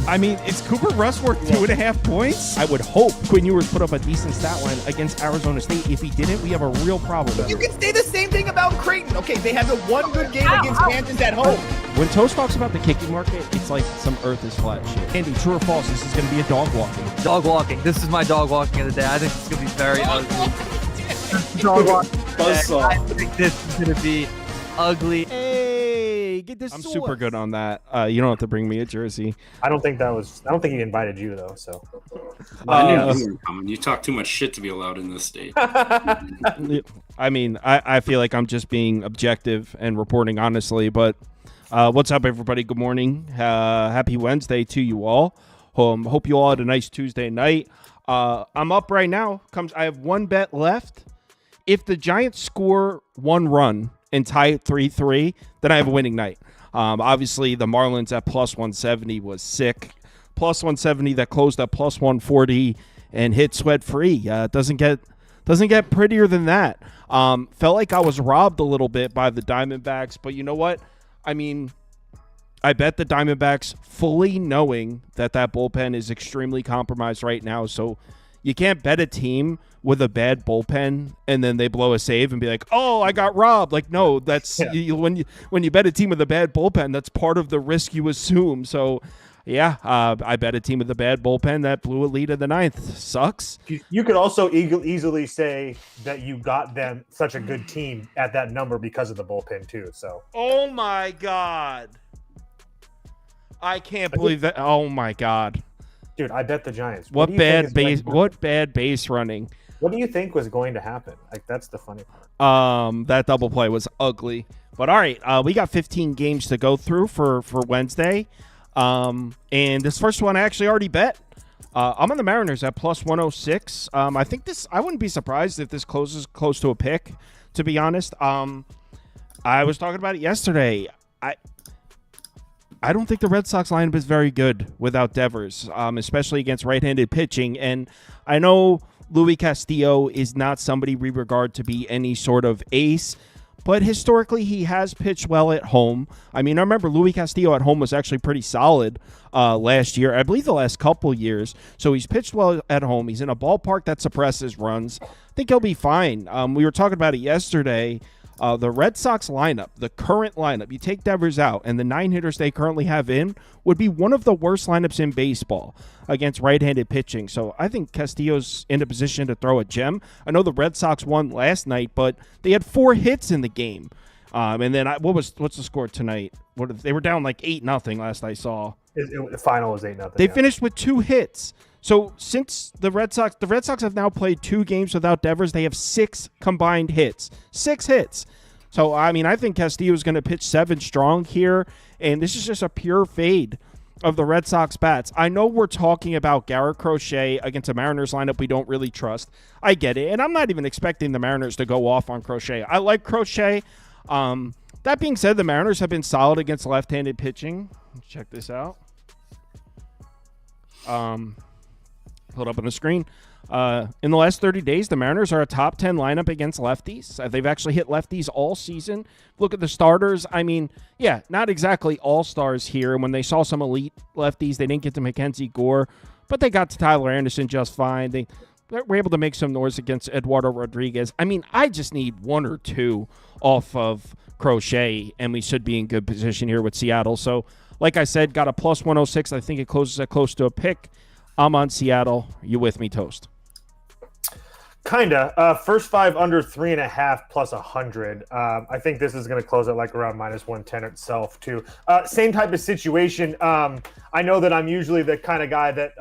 I mean, is Cooper Rush worth 2.5 points? I would hope Quinn Ewers put up a decent stat line against Arizona State. If he didn't, we have a real problem. You can say the same thing about Creighton. Okay, they had the one good game against Kansas at home. When Toast talks about the kicking market, it's like some earth is flat shit. Andy, true or false, this is going to be a dog walking. Dog walking. This is my dog walking of the day. I think it's going to be very ugly. Dog walking. I think this is going to be ugly. Hey, get this. I'm super good on that. You don't have to bring me a jersey. I don't think he invited you though. So I knew you were coming. You talk too much shit to be allowed in this state. I mean, I feel like I'm just being objective and reporting honestly. But what's up, everybody? Good morning. Happy Wednesday to you all. Hope you all had a nice Tuesday night. I'm up right now. I have one bet left. If the Giants score one run and tie it 3-3, then I have a winning night. Obviously, the Marlins at plus 170 was sick. Plus 170 that closed at plus 140 and hit sweat free. Doesn't get prettier than that. Felt like I was robbed a little bit by the Diamondbacks, but you know what? I mean, I bet the Diamondbacks fully knowing that bullpen is extremely compromised right now, so you can't bet a team with a bad bullpen and then they blow a save and be like, "Oh, I got robbed." Like, no, that's when you bet a team with a bad bullpen, that's part of the risk you assume. So, yeah, I bet a team with a bad bullpen that blew a lead in the ninth. Sucks. You could also easily say that you got them such a good team at that number because of the bullpen too. So, oh my God, I can't believe that. Oh my God, dude, I bet the Giants. What bad base running? What do you think was going to happen? Like, that's the funny part. That double play was ugly. But all right, we got 15 games to go through for Wednesday. And this first one I actually already bet. I'm on the Mariners at plus 106. I think I wouldn't be surprised if this closes close to a pick, to be honest. I was talking about it yesterday. I don't think the Red Sox lineup is very good without Devers, especially against right-handed pitching. And I know Luis Castillo is not somebody we regard to be any sort of ace, but historically he has pitched well at home. I mean, I remember Luis Castillo at home was actually pretty solid last year. I believe the last couple years. So he's pitched well at home. He's in a ballpark that suppresses runs. I think he'll be fine. We were talking about it yesterday. The Red Sox lineup, the current lineup, you take Devers out, and the 9 hitters they currently have in would be one of the worst lineups in baseball against right-handed pitching. So I think Castillo's in a position to throw a gem. I know the Red Sox won last night, but they had 4 hits in the game. And then what's the score tonight? They were down like 8-0 last I saw. The final was 8-0. They finished with 2 hits. So since the Red Sox have now played 2 games without Devers, they have 6 combined hits. 6 hits. So, I mean, I think Castillo is going to pitch 7 strong here, and this is just a pure fade of the Red Sox bats. I know we're talking about Garrett Crochet against a Mariners lineup we don't really trust. I get it, and I'm not even expecting the Mariners to go off on Crochet. I like Crochet. That being said, the Mariners have been solid against left-handed pitching. Let's check this out. Hold up on the screen. In the last 30 days, the Mariners are a top 10 lineup against lefties. They've actually hit lefties all season. Look at the starters. I mean, yeah, not exactly all-stars here. And when they saw some elite lefties, they didn't get to Mackenzie Gore, but they got to Tyler Anderson just fine. They were able to make some noise against Eduardo Rodriguez. I mean, I just need 1 or 2 off of Crochet, and we should be in good position here with Seattle. So, like I said, got a plus 106. I think it closes at close to a pick. I'm on Seattle. You with me, Toast? Kinda. First 5 under 3.5 plus 100. I think this is going to close at like around minus 110 itself too. Same type of situation. I know that I'm usually the kind of guy that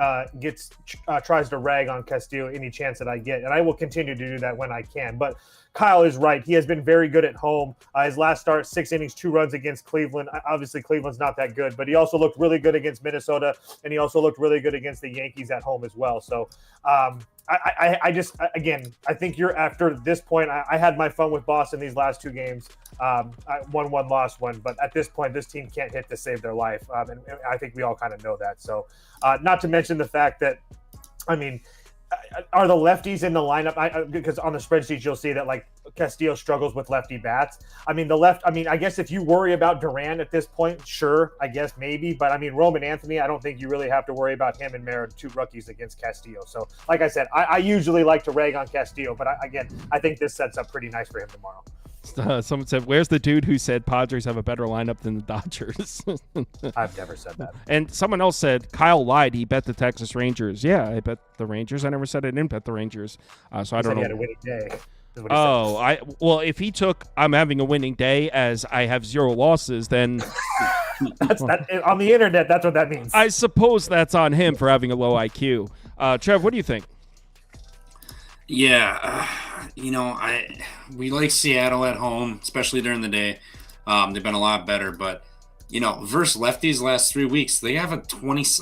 tries to rag on Castillo any chance that I get, and I will continue to do that when I can. But Kyle is right. He has been very good at home. His last start, 6 innings, 2 runs against Cleveland. Obviously, Cleveland's not that good, but he also looked really good against Minnesota, and he also looked really good against the Yankees at home as well. So, I think you're after this point. I had my fun with Boston these last 2 games. I won 1, lost 1, but at this point, this team can't hit to save their life, and I think we all kind of know that. So, not to mention the fact that, I mean, are the lefties in the lineup? Because on the spreadsheet you'll see that like Castillo struggles with lefty bats. I mean, I guess if you worry about Duran at this point, sure, I guess maybe. But I mean, Roman Anthony, I don't think you really have to worry about him and Mara, 2 rookies against Castillo. So, like I said, I usually like to rag on Castillo, but I think this sets up pretty nice for him tomorrow. Someone said, "Where's the dude who said Padres have a better lineup than the Dodgers?" I've never said that. And someone else said Kyle lied. He bet the Texas Rangers. Yeah, I bet the Rangers. I never said I didn't bet the Rangers. So I don't know. He had a winning day. Well, if he took I'm having a winning day as I have 0 losses, then on the internet, that's what that means. I suppose that's on him for having a low IQ. Trev, what do you think? Yeah, we like Seattle at home, especially during the day. They've been a lot better, but versus lefties last 3 weeks, they have a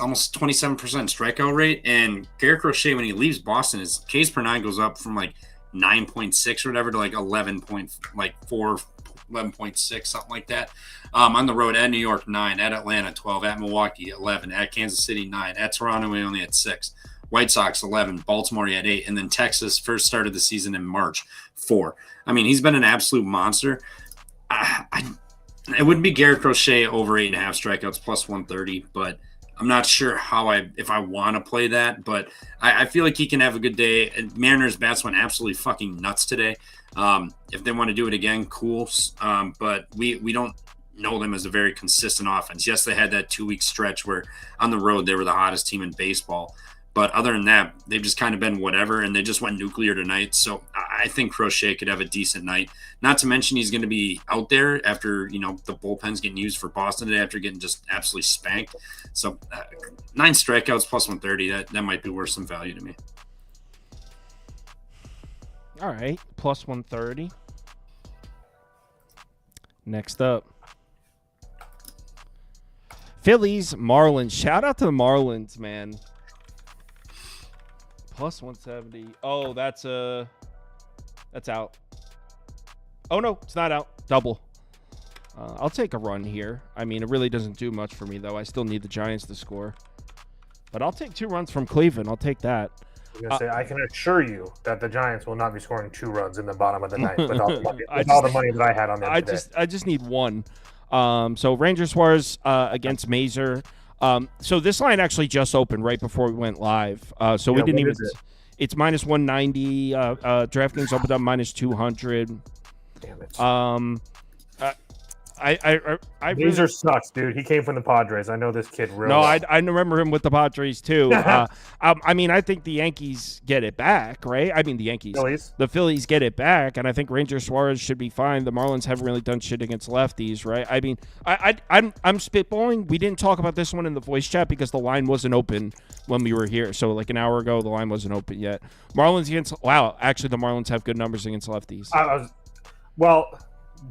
almost 27% strikeout rate, and Garrett Crochet, when he leaves Boston, his Ks per 9 goes up from like 9.6 or whatever to like 11.6, something like that. On the road at New York, 9, at Atlanta, 12, at Milwaukee, 11, at Kansas City, 9, at Toronto, we only had 6. White Sox 11, Baltimore at 8, and then Texas first started the season in March 4. I mean, he's been an absolute monster. It wouldn't be Garrett Crochet over 8.5 strikeouts plus 130, but I'm not sure if I want to play that. But I feel like he can have a good day. Mariners bats went absolutely fucking nuts today. If they want to do it again, cool. But we don't know them as a very consistent offense. Yes, they had that 2-week stretch where on the road they were the hottest team in baseball. But other than that, they've just kind of been whatever, and they just went nuclear tonight. So I think Crochet could have a decent night. Not to mention he's going to be out there after, the bullpen's getting used for Boston today after getting just absolutely spanked. So 9 strikeouts plus 130, that might be worth some value to me. All right, plus 130. Next up. Phillies, Marlins. Shout out to the Marlins, man. Plus 170. Oh, that's out. Oh, no, it's not out. Double. I'll take a run here. I mean, it really doesn't do much for me, though. I still need the Giants to score. But I'll take 2 runs from Cleveland. I'll take that. I can assure you that the Giants will not be scoring 2 runs in the bottom of the ninth with all the money that I had on them today. I just need 1. So Ranger Suarez against Mazer. So this line actually just opened right before we went live. So we didn't even. It's minus 190. DraftKings opened up minus 200. Damn it. Mazer sucks, dude. He came from the Padres. I know this kid really. No, well. I remember him with the Padres too. I mean, I think the Yankees get it back, right? I mean, the Phillies get it back, and I think Ranger Suarez should be fine. The Marlins haven't really done shit against lefties, right? I mean, I'm spitballing. We didn't talk about this one in the voice chat because the line wasn't open when we were here. So like an hour ago, the line wasn't open yet. Marlins against actually the Marlins have good numbers against lefties. Well,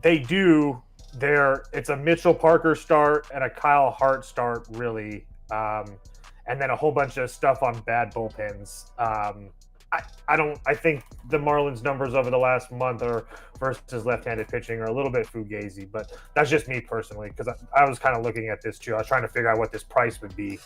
they do. It's a Mitchell Parker start and a Kyle Hart start, really, and then a whole bunch of stuff on bad bullpens. I think the Marlins' numbers over the last month versus left-handed pitching are a little bit fugazi, but that's just me personally because I was kind of looking at this too. I was trying to figure out what this price would be.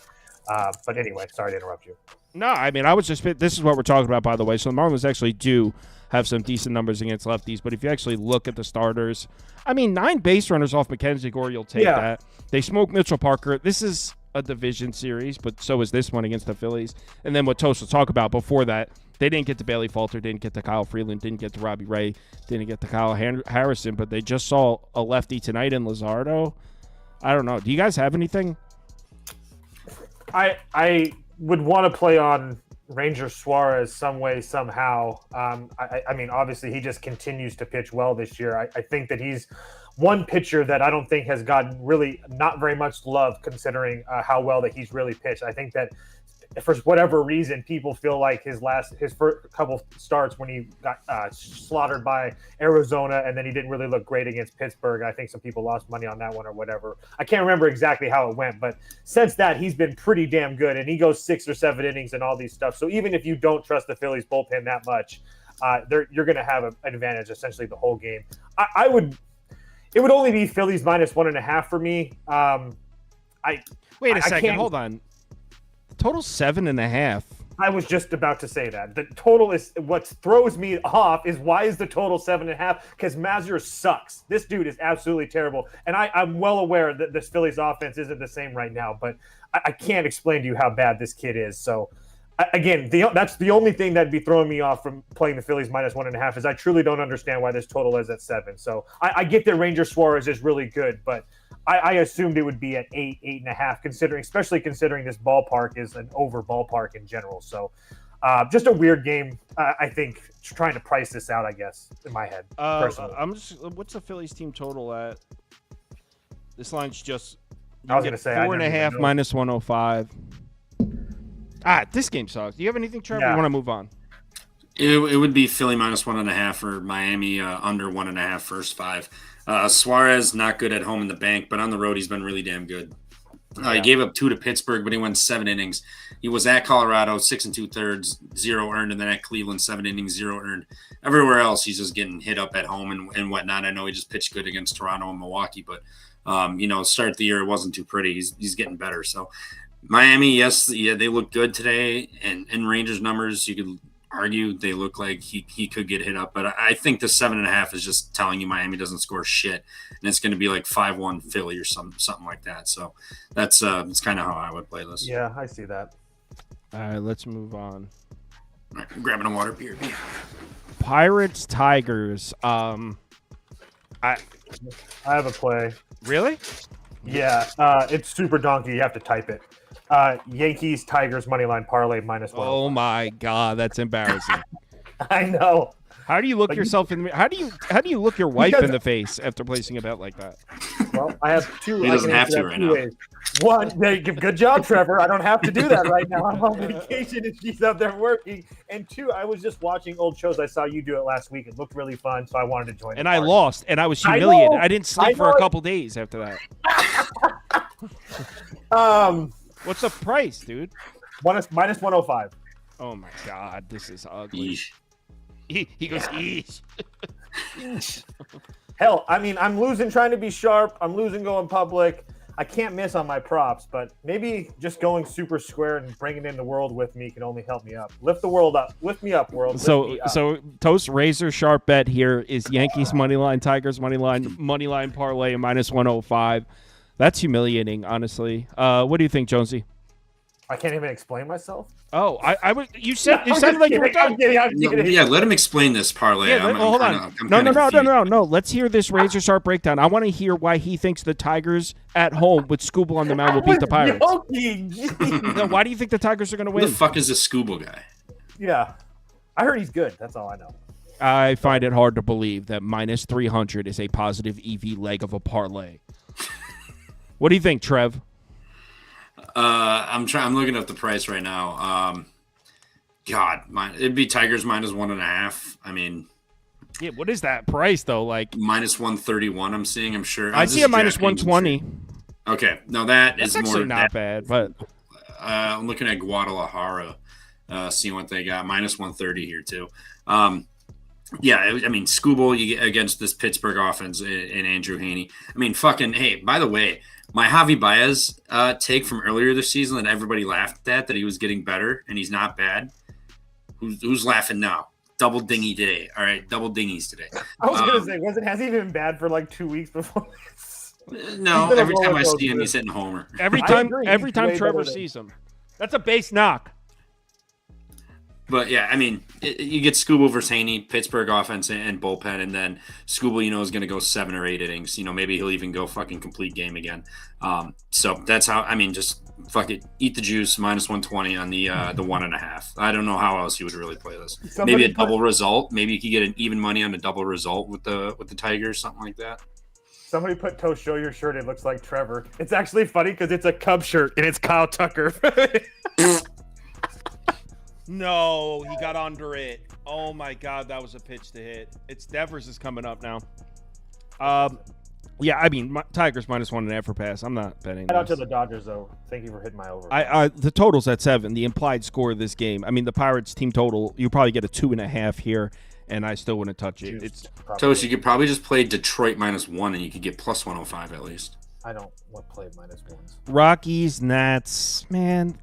But anyway, sorry to interrupt you. No, I mean, this is what we're talking about, by the way. So the Marlins actually do have some decent numbers against lefties, but if you actually look at the starters, I mean, 9 base runners off Mackenzie Gore, you'll take that. They smoke Mitchell Parker. This is a division series, but so is this one against the Phillies. And then what Toast will talk about before that, they didn't get to Bailey Falter, didn't get to Kyle Freeland, didn't get to Robbie Ray, didn't get to Kyle Harrison, but they just saw a lefty tonight in Luzardo. I don't know. Do you guys have anything? I would want to play on Ranger Suarez some way, somehow. I mean, obviously, he just continues to pitch well this year. I think that he's one pitcher that I don't think has gotten really not very much love considering how well that he's really pitched. I think that for whatever reason, people feel like his first couple starts when he got slaughtered by Arizona and then he didn't really look great against Pittsburgh. I think some people lost money on that one or whatever. I can't remember exactly how it went, but since that, he's been pretty damn good, and he goes 6 or 7 innings and all these stuff. So even if you don't trust the Phillies bullpen that much, you're going to have an advantage essentially the whole game. It would only be Phillies minus 1.5 for me. Wait a second. Hold on. Total 7.5. I was just about to say that. The total is what throws me off is why is the total 7.5? Because Mazur sucks. This dude is absolutely terrible. And I'm well aware that this Phillies offense isn't the same right now, but I can't explain to you how bad this kid is. So again, that's the only thing that'd be throwing me off from playing the Phillies -1.5 is I truly don't understand why this total is at 7. So I get that Ranger Suarez is really good, but I assumed it would be at 8.5, especially considering this ballpark is an over ballpark in general. So just a weird game, I think, trying to price this out, I guess, in my head. Personally. What's the Phillies team total at? This line's just I was going to say 4.5 -105. This game sucks. Do you have anything, Trevor? Yeah. You want to move on? It would be Philly -1.5 or Miami under 1.5 first 5. Suarez not good at home in the bank, but on the road he's been really damn good. He gave up 2 to Pittsburgh, but he went 7 innings. He was at Colorado 6 2/3, 0 earned, and then at Cleveland 7 innings, 0 earned. Everywhere else he's just getting hit up at home and whatnot. I know he just pitched good against Toronto and Milwaukee, but start the year it wasn't too pretty. He's getting better. So Miami, yes, they look good today, and Rangers numbers you could argue they look like he could get hit up, but I think the 7.5 is just telling you Miami doesn't score shit, and it's going to be like 5-1 Philly or something like that. So that's kind of how I would play this. Yeah, I see that. All right, let's move on. All right, I'm grabbing a water beer. Pirates Tigers. I have a play. Really? Yeah, it's super donkey. You have to type it. Yankees Tigers moneyline parlay -1. Oh my God, that's embarrassing. I know. How do you look yourself in? How do you look your wife in the face after placing a bet like that? Well, I have 2. He doesn't have to right now. Ways. One, good job, Trevor. I don't have to do that right now. I'm on vacation and she's out there working. And 2, I was just watching old shows. I saw you do it last week. It looked really fun, so I wanted to join. And I lost, and I was humiliated. I didn't sleep for a couple days after that. What's the price, dude? -105. Oh my God, this is ugly. Eesh. He goes, eesh. Hell, I mean, I'm losing trying to be sharp. I'm losing going public. I can't miss on my props, but maybe just going super square and bringing in the world with me can only help me up. Lift the world up. Lift me up, world. So Toast razor sharp bet here is Yankees moneyline, Tigers moneyline parlay -105. That's humiliating, honestly. What do you think, Jonesy? I can't even explain myself. Oh, I was. You sounded like you were done. Yeah, let him explain this parlay. Yeah, hold on. No. Let's hear this razor sharp breakdown. I want to hear why he thinks the Tigers at home with Scooble on the mound will beat the Pirates. No, why do you think the Tigers are going to win? Who the fuck is this Scooble guy? Yeah, I heard he's good. That's all I know. I find it hard to believe that -300 is a positive EV leg of a parlay. What do you think, Trev? I'm looking up the price right now. It'd be Tigers -1.5. I mean, yeah. What is that price though? Like -131. I'm seeing. I'm sure. I see a -120. Okay, no, that's actually not bad. But I'm looking at Guadalajara, seeing what they got -130 here too. Yeah, I mean, Scooble you get against this Pittsburgh offense and Andrew Haney. I mean, fucking hey. By the way, my Javi Baez take from earlier this season that everybody laughed at, that he was getting better and he's not bad. Who's laughing now? Double dingy today. All right, double dingies today. I was gonna say, has he been bad for like 2 weeks before this? No, every time I see him, he's hitting homer. Every time Trevor sees him, that's a base knock. But yeah, I mean, you get Scooble versus Haney, Pittsburgh offense and bullpen, and then Scooble, is going to go 7 or 8 innings. Maybe he'll even go fucking complete game again. So that's how. I mean, just fuck it, eat the juice. -120 on the 1.5. I don't know how else you would really play this. Maybe a double result. Maybe you could get an even money on a double result with the Tigers, something like that. Somebody put Toast, show your shirt. It looks like Trevor. It's actually funny because it's a Cub shirt and it's Kyle Tucker. No, he got under it. Oh my God, that was a pitch to hit. It's Devers is coming up now. Yeah, I mean, Tigers -1.5 for pass. I'm not betting. Shout out to the Dodgers though. Thank you for hitting my over. The total's at 7. The implied score of this game. I mean, the Pirates team total. You probably get a 2.5 here, and I still wouldn't touch it. It's Toast. You could probably just play Detroit -1, and you could get +105 at least. I don't want to play -1s. Rockies, Nats, man.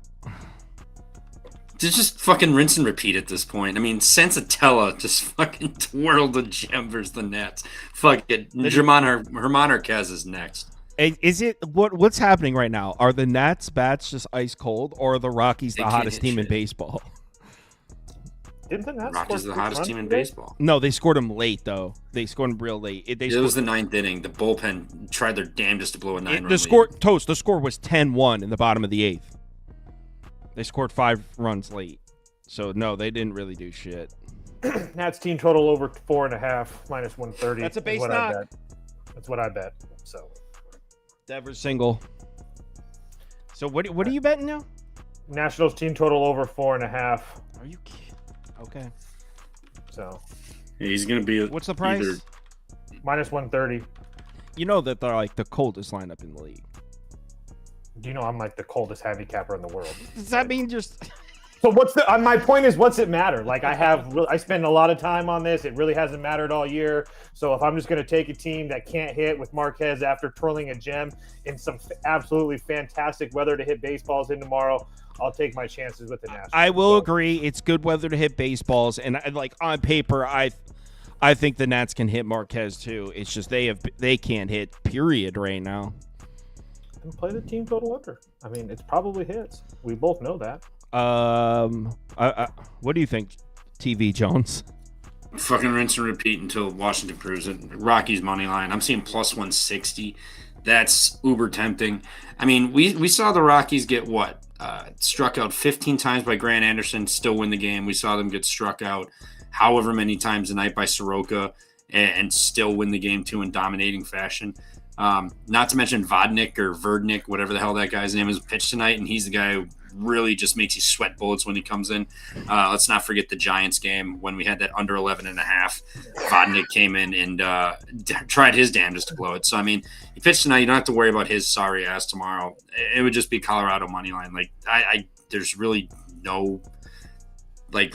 Just fucking rinse and repeat at this point. I mean, Sensatella just fucking twirled the gem versus the Nets. Fuck it. Herman Marquez is next. Is it what's happening right now? Are the Nats bats just ice cold, or are the Rockies the hottest team in baseball? Didn't the Nats Rockies are the hottest team in baseball. No, they scored them late though. They scored them real late. It was the ninth inning. The bullpen tried their damnedest to blow a 9-run lead. The score was 10-1 in the bottom of the 8th. They scored 5 runs late. So no, they didn't really do shit. Nats team total over 4.5 minus 130. That's a base knock. That's what I bet. So Devers single. So what are you betting now? Nationals team total over 4.5. Are you kidding? Okay. So yeah, he's gonna be. What's the price? Minus 130. You know that they're like the coldest lineup in the league. Do you know I'm like the coldest handicapper in the world? Does that mean just? So my point is, what's it matter? Like I spend a lot of time on this. It really hasn't mattered all year. So if I'm just going to take a team that can't hit with Marquez after twirling a gem in some absolutely fantastic weather to hit baseballs in tomorrow, I'll take my chances with the Nationals. I will agree. It's good weather to hit baseballs, and like on paper, I think the Nats can hit Marquez too. It's just they can't hit. Period. Right now. And play the team total under. I mean, it's probably hits. We both know that. What do you think, TV Jones? Fucking rinse and repeat until Washington proves it. Rockies money line. I'm seeing plus 160. That's uber tempting. I mean, we saw the Rockies get struck out 15 times by Grant Anderson, still win the game. We saw them get struck out however many times a night by Soroka and still win the game too in dominating fashion. Not to mention Vodnik or Verdnik, whatever the hell that guy's name is, pitched tonight, and he's the guy who really just makes you sweat bullets when he comes in. Let's not forget the Giants game when we had that under 11.5. Vodnik came in and tried his damnedest to blow it. So, I mean, he pitched tonight. You don't have to worry about his sorry ass tomorrow. It would just be Colorado money line. Like, there's really no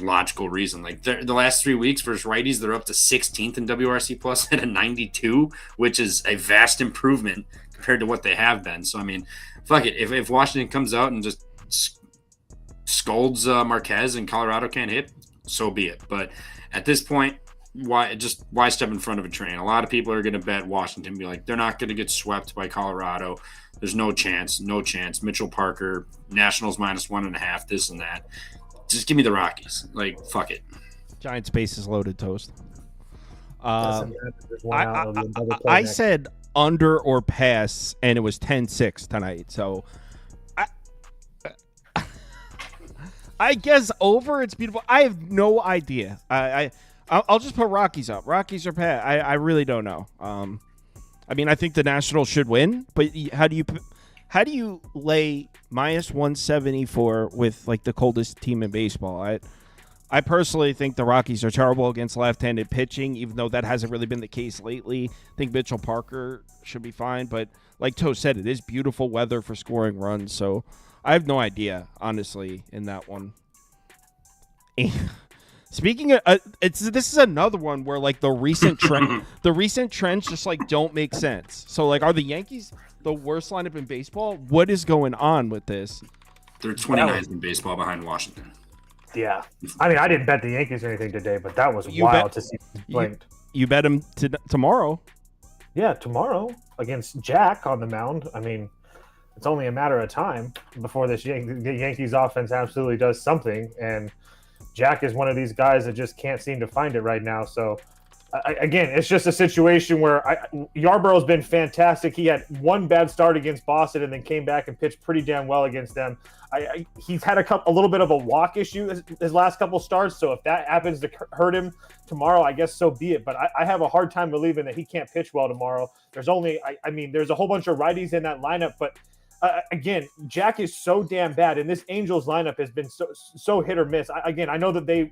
logical reason. Like the last 3 weeks versus righties, they're up to 16th in WRC plus at a 92, which is a vast improvement compared to what they have been. So I mean, fuck it. If Washington comes out and just scolds Marquez and Colorado can't hit, so be it. But at this point, why step in front of a train? A lot of people are going to bet Washington, be like, they're not going to get swept by Colorado. There's no chance. Mitchell Parker, Nationals minus 1.5, this and that. Just give me the Rockies. Like, fuck it. Giants base is loaded toast. I said under or pass, and it was 10-6 tonight. So I guess over. It's beautiful. I have no idea. I'll just put Rockies up. Rockies or pass. I really don't know. I mean, I think the Nationals should win, but how do you lay minus 174 with like the coldest team in baseball? I personally think the Rockies are terrible against left-handed pitching, even though that hasn't really been the case lately. I think Mitchell Parker should be fine, but like Toast said, it is beautiful weather for scoring runs, so I have no idea, honestly, in that one. Speaking of, this is another one where like the recent trends just like don't make sense. So like, are the Yankees the worst lineup in baseball? What is going on with this? They're 29th in baseball behind Washington. Yeah. I mean, I didn't bet the Yankees or anything today, but that was wild to see. You bet them tomorrow. Yeah, tomorrow against Jack on the mound. I mean, it's only a matter of time before this Yankees offense absolutely does something. And Jack is one of these guys that just can't seem to find it right now. So, again, it's just a situation where Yarborough's been fantastic. He had one bad start against Boston and then came back and pitched pretty damn well against them. He's had a little bit of a walk issue his last couple starts, so if that happens to hurt him tomorrow, I guess so be it. But I have a hard time believing that he can't pitch well tomorrow. There's a whole bunch of righties in that lineup, but again, Jack is so damn bad, and this Angels lineup has been so hit or miss. I know that they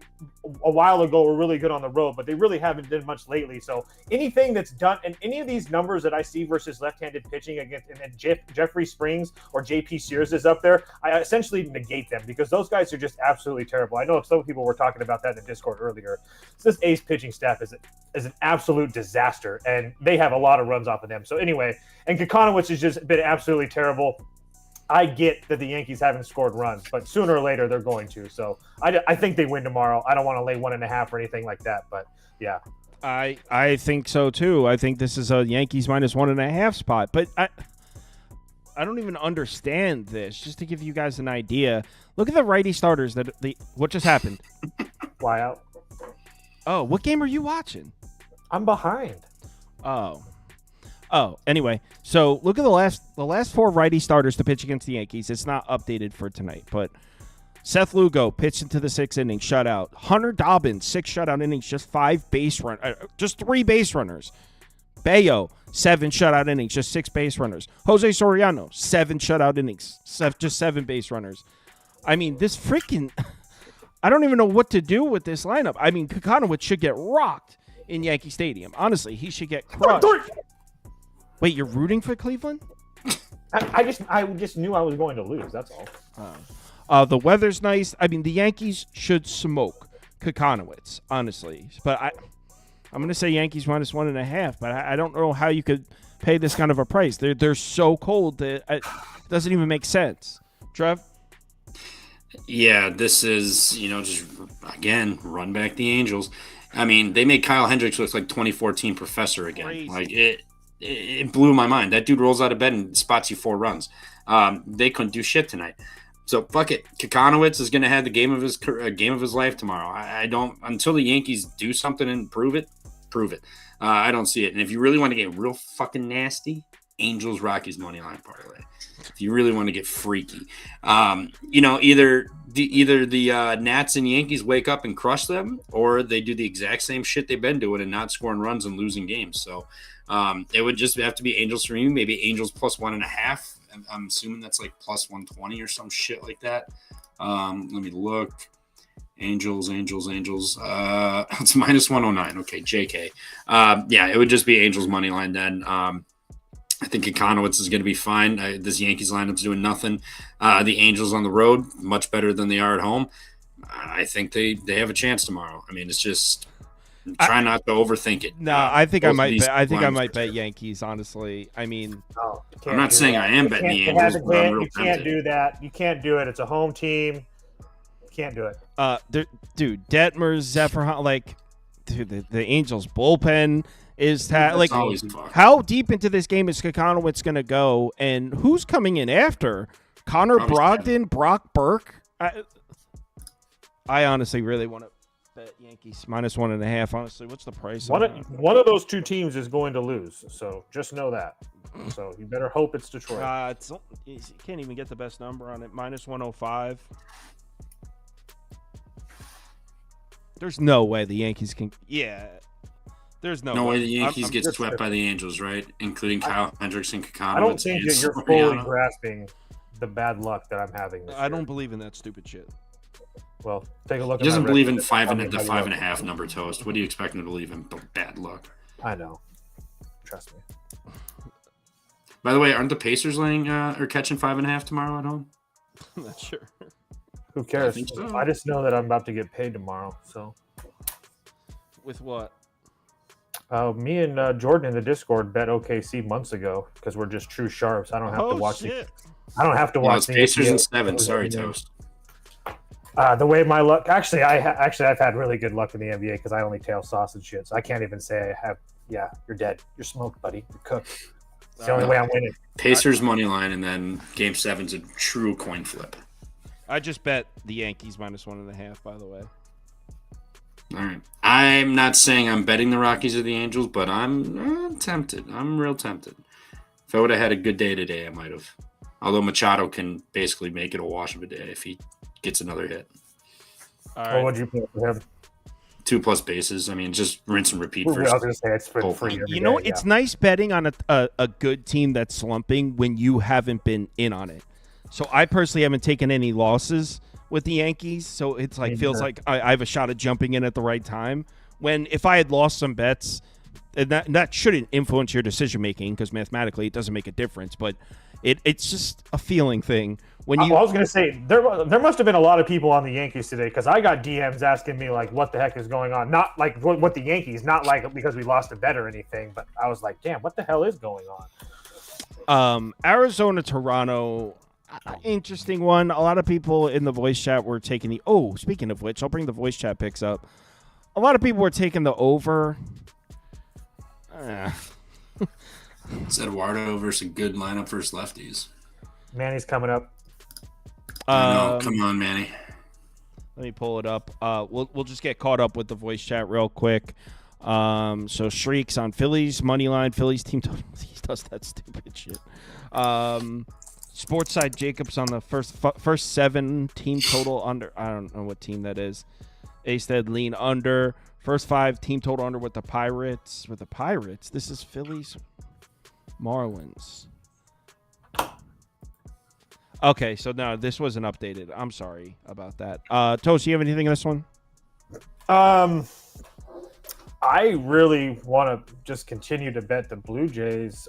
a while ago were really good on the road, but they really haven't done much lately. So anything that's done, and any of these numbers that I see versus left-handed pitching against, and Jeffrey Springs or JP Sears is up there, I essentially negate them because those guys are just absolutely terrible. I know some people were talking about that in the Discord earlier. So this Ace pitching staff is an absolute disaster, and they have a lot of runs off of them. So anyway, and Kakanowicz has just been absolutely terrible. I get that the Yankees haven't scored runs, but sooner or later they're going to. So I think they win tomorrow. I don't want to lay 1.5 or anything like that, but yeah. I think so too. I think this is a Yankees minus 1.5 spot, but I don't even understand this. Just to give you guys an idea, look at the righty starters. What just happened? Fly out. Oh, what game are you watching? I'm behind. Oh. Anyway, so look at the last 4 righty starters to pitch against the Yankees. It's not updated for tonight, but Seth Lugo pitched into the 6th inning, shutout. Hunter Dobbins, 6 shutout innings, just 3 base runners. Bayo, 7 shutout innings, just 6 base runners. Jose Soriano, 7 shutout innings, just 7 base runners. I mean, this freaking I don't even know what to do with this lineup. I mean, Kokonowitz should get rocked in Yankee Stadium. Honestly, he should get crushed. Wait, you're rooting for Cleveland? I just knew I was going to lose. That's all. The weather's nice. I mean, the Yankees should smoke Kokonowitz, honestly. But I'm going to say Yankees minus 1.5. But I don't know how you could pay this kind of a price. They're so cold that it doesn't even make sense. Trev? Yeah, this is, just, again, run back the Angels. I mean, they made Kyle Hendricks look like 2014 Professor again. Crazy. Like, it blew my mind. That dude rolls out of bed and spots you 4 runs. They couldn't do shit tonight. So fuck it. Kokonowitz is going to have the game of his life tomorrow. I don't, until the Yankees do something and prove it. I don't see it. And if you really want to get real fucking nasty, Angels Rockies money line parlay. If you really want to get freaky, either the Nats and Yankees wake up and crush them, or they do the exact same shit they've been doing and not scoring runs and losing games. So it would just have to be Angels for me. Maybe Angels plus 1.5. I'm assuming that's like plus 120 or some shit like that. Let me look. Angels. It's minus 109. Okay, JK. Yeah, it would just be Angels money line then. I think Kokonowitz is going to be fine. This Yankees lineup's doing nothing. The Angels on the road, much better than they are at home. I think they have a chance tomorrow. I mean, it's just try not to overthink it. No, I think I might. I think I might bet Yankees. Honestly, I mean, I'm not saying I am betting the Angels. You can't do that. You can't do it. It's a home team. You can't do it. Dude, Detmers, Zephyr, the Angels bullpen is how deep into this game is Kokonowitz going to go, and who's coming in after? Connor Brogdon, Brock Burke. I honestly really want to bet Yankees minus 1.5. Honestly, what's the price? One of those 2 teams is going to lose, so just know that. So you better hope it's Detroit. You can't even get the best number on it. Minus 105. There's no way the Yankees can. Yeah. There's no way the Yankees get swept by the Angels, right? Including Kyle Hendricks and Kokonowitz. I don't think that you're fully grasping the bad luck that I'm having. I don't believe in that stupid shit. Well, take a look. He doesn't believe in the 5.5 number toast. What do you expect him to believe in? Bad luck. I know. Trust me. By the way, aren't the Pacers laying or catching 5.5 tomorrow at home? I'm not sure. Who cares? I think so. I just know that I'm about to get paid tomorrow. So. With what? Me and Jordan in the Discord bet OKC months ago because we're just true sharps. I don't have to watch shit. I don't have to watch the Pacers in 7. Sorry, Toast. The way my luck, I've had really good luck in the NBA because I only tail sausage shit. So I can't even say I have. Yeah, you're dead. You're smoked, buddy. You're cooked. It's the only way I'm winning. Pacers money line, and then Game 7's a true coin flip. I just bet the Yankees minus 1.5. By the way. All right. I'm not saying I'm betting the Rockies or the Angels, but I'm tempted. I'm real tempted. If I would have had a good day today, I might have. Although Machado can basically make it a wash of a day if he gets another hit. All right. What would you put for him? 2+ bases. I mean, just rinse and repeat. I was going to say it's for free. It's nice betting on a good team that's slumping when you haven't been in on it. So I personally haven't taken any losses with the Yankees, so it's feels like I have a shot at jumping in at the right time. When if I had lost some bets, and that shouldn't influence your decision making because mathematically it doesn't make a difference, but it's just a feeling thing. When you, I was going to say there must have been a lot of people on the Yankees today because I got DMs asking me like what the heck is going on, not like what the Yankees, not like because we lost a bet or anything, but I was like, damn, what the hell is going on? Arizona, Toronto. Interesting one. A lot of people in the voice chat were taking the. Oh, speaking of which, I'll bring the voice chat picks up. A lot of people were taking the over. It's Eduardo versus a good lineup versus lefties. Manny's coming up. I know. Come on, Manny. Let me pull it up. We'll just get caught up with the voice chat real quick. So Shrieks on Phillies money line. Phillies team total. He does that stupid shit. Sportside Jacobs on the first 7 team total under. I don't know what team that is. Astead lean under. First 5 team total under with the Pirates. This is Phillies Marlins. Okay, so no, this wasn't updated. I'm sorry about that. Toast, you have anything in this one? I really want to just continue to bet the Blue Jays.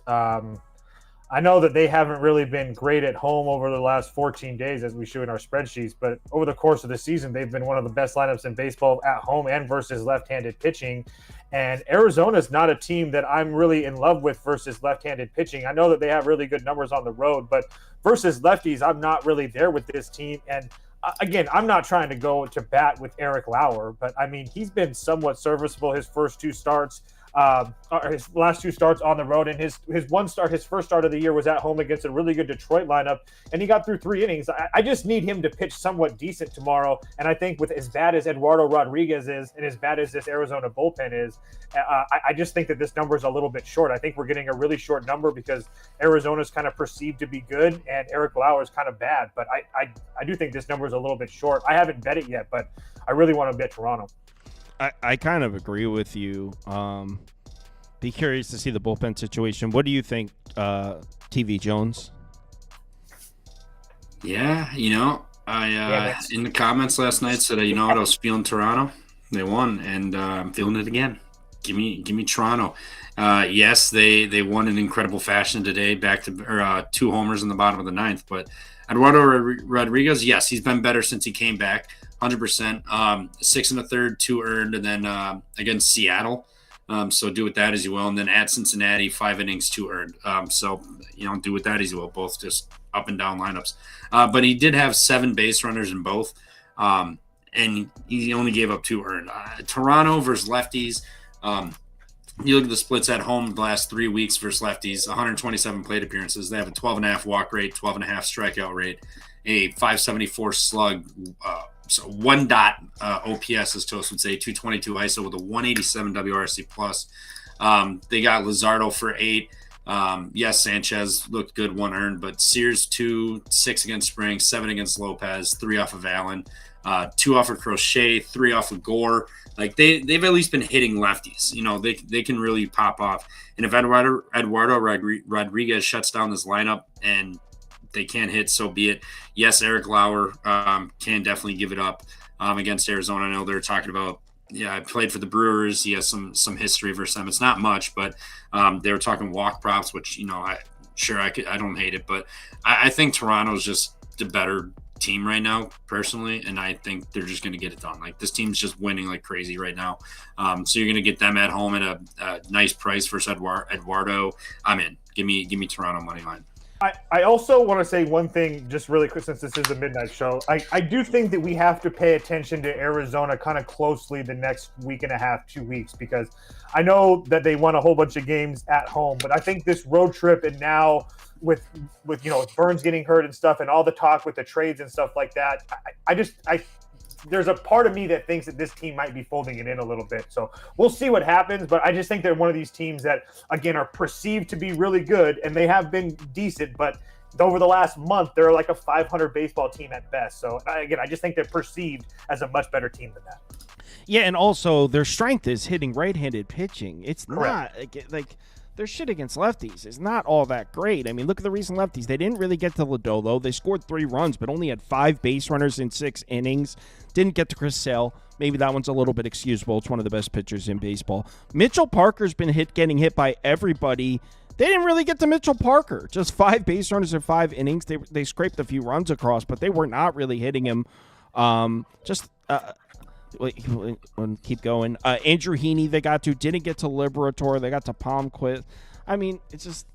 I know that they haven't really been great at home over the last 14 days, as we show in our spreadsheets, but over the course of the season, they've been one of the best lineups in baseball at home and versus left-handed pitching. And Arizona's not a team that I'm really in love with versus left-handed pitching. I know that they have really good numbers on the road, but versus lefties, I'm not really there with this team. And again, I'm not trying to go to bat with Eric Lauer, but I mean, he's been somewhat serviceable his first 2 starts. His last 2 starts on the road, and his first start of the year was at home against a really good Detroit lineup, and he got through 3 innings. I just need him to pitch somewhat decent tomorrow, and I think with as bad as Eduardo Rodriguez is and as bad as this Arizona bullpen is, I just think that this number is a little bit short. I think we're getting a really short number because Arizona's kind of perceived to be good and Eric Lauer is kind of bad, but I do think this number is a little bit short. I haven't bet it yet, but I really want to bet Toronto. I kind of agree with you. Be curious to see the bullpen situation. What do you think, TV Jones? Yeah, I in the comments last night said, I was feeling Toronto. They won, and I'm feeling it again. Give me Toronto. Yes, they won in incredible fashion today, back to 2 homers in the bottom of the 9th. But Eduardo Rodriguez, yes, he's been better since he came back. 100%. 6 1/3, 2 earned, and then against Seattle. So do with that as you will. And then at Cincinnati, 5 innings, 2 earned. So do with that as you will. Both just up and down lineups. But he did have 7 base runners in both, and he only gave up 2 earned. Toronto versus lefties. You look at the splits at home the last 3 weeks versus lefties. 127 plate appearances. They have a 12.5 walk rate, 12.5 strikeout rate, a 574 slug. So 1 dot OPS, as Toast would say, 222 ISO with a 187 WRC plus. They got Luzardo for 8. Yes, Sanchez looked good, 1 earned, but Sears 2, 6 against Spring, 7 against Lopez, 3 off of Allen, 2 off of Crochet, 3 off of Gore. Like they've at least been hitting lefties. They can really pop off. And if Eduardo Rodriguez shuts down this lineup and they can't hit, so be it. Yes, Eric Lauer can definitely give it up against Arizona. I know they're talking about, I played for the Brewers. He has some history versus them. It's not much, but they were talking walk props, which, I don't hate it. But I think Toronto's just the better team right now, personally, and I think they're just going to get it done. Like, this team's just winning like crazy right now. So you're going to get them at home at a nice price versus Eduardo. I'm in. Give me Toronto money line. I also want to say one thing just really quick, since this is a midnight show. I do think that we have to pay attention to Arizona kind of closely the next week and a half, 2 weeks, because I know that they won a whole bunch of games at home, but I think this road trip, and now with Burns getting hurt and stuff and all the talk with the trades and stuff like that, there's a part of me that thinks that this team might be folding it in a little bit. So we'll see what happens, but I just think they're one of these teams that, again, are perceived to be really good, and they have been decent, but over the last month, they're like a 500 baseball team at best. So, again, I just think they're perceived as a much better team than that. Yeah, and also their strength is hitting right-handed pitching. It's Correct. Not like their shit against lefties is not all that great. I mean, look at the recent lefties. They didn't really get to Lodolo. They scored 3 runs, but only had 5 base runners in 6 innings. Didn't get to Chris Sale. Maybe that one's a little bit excusable. It's one of the best pitchers in baseball. Mitchell Parker's been getting hit by everybody. They didn't really get to Mitchell Parker. Just 5 base runners in 5 innings. They scraped a few runs across, but they were not really hitting him. Keep going. Andrew Heaney they got to. Didn't get to Liberator. They got to Palmquist. I mean, it's just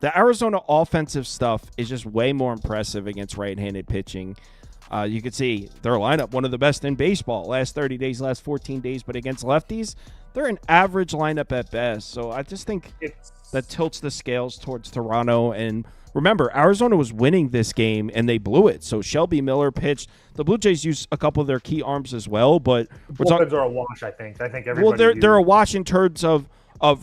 the Arizona offensive stuff is just way more impressive against right-handed pitching. You can see their lineup, one of the best in baseball, last 30 days, last 14 days, but against lefties, they're an average lineup at best. So I just think that tilts the scales towards Toronto. And remember, Arizona was winning this game, and they blew it. So Shelby Miller pitched. The Blue Jays used a couple of their key arms as well, but bullpens are a wash, I think. I think everybody. Well, they're a wash in terms of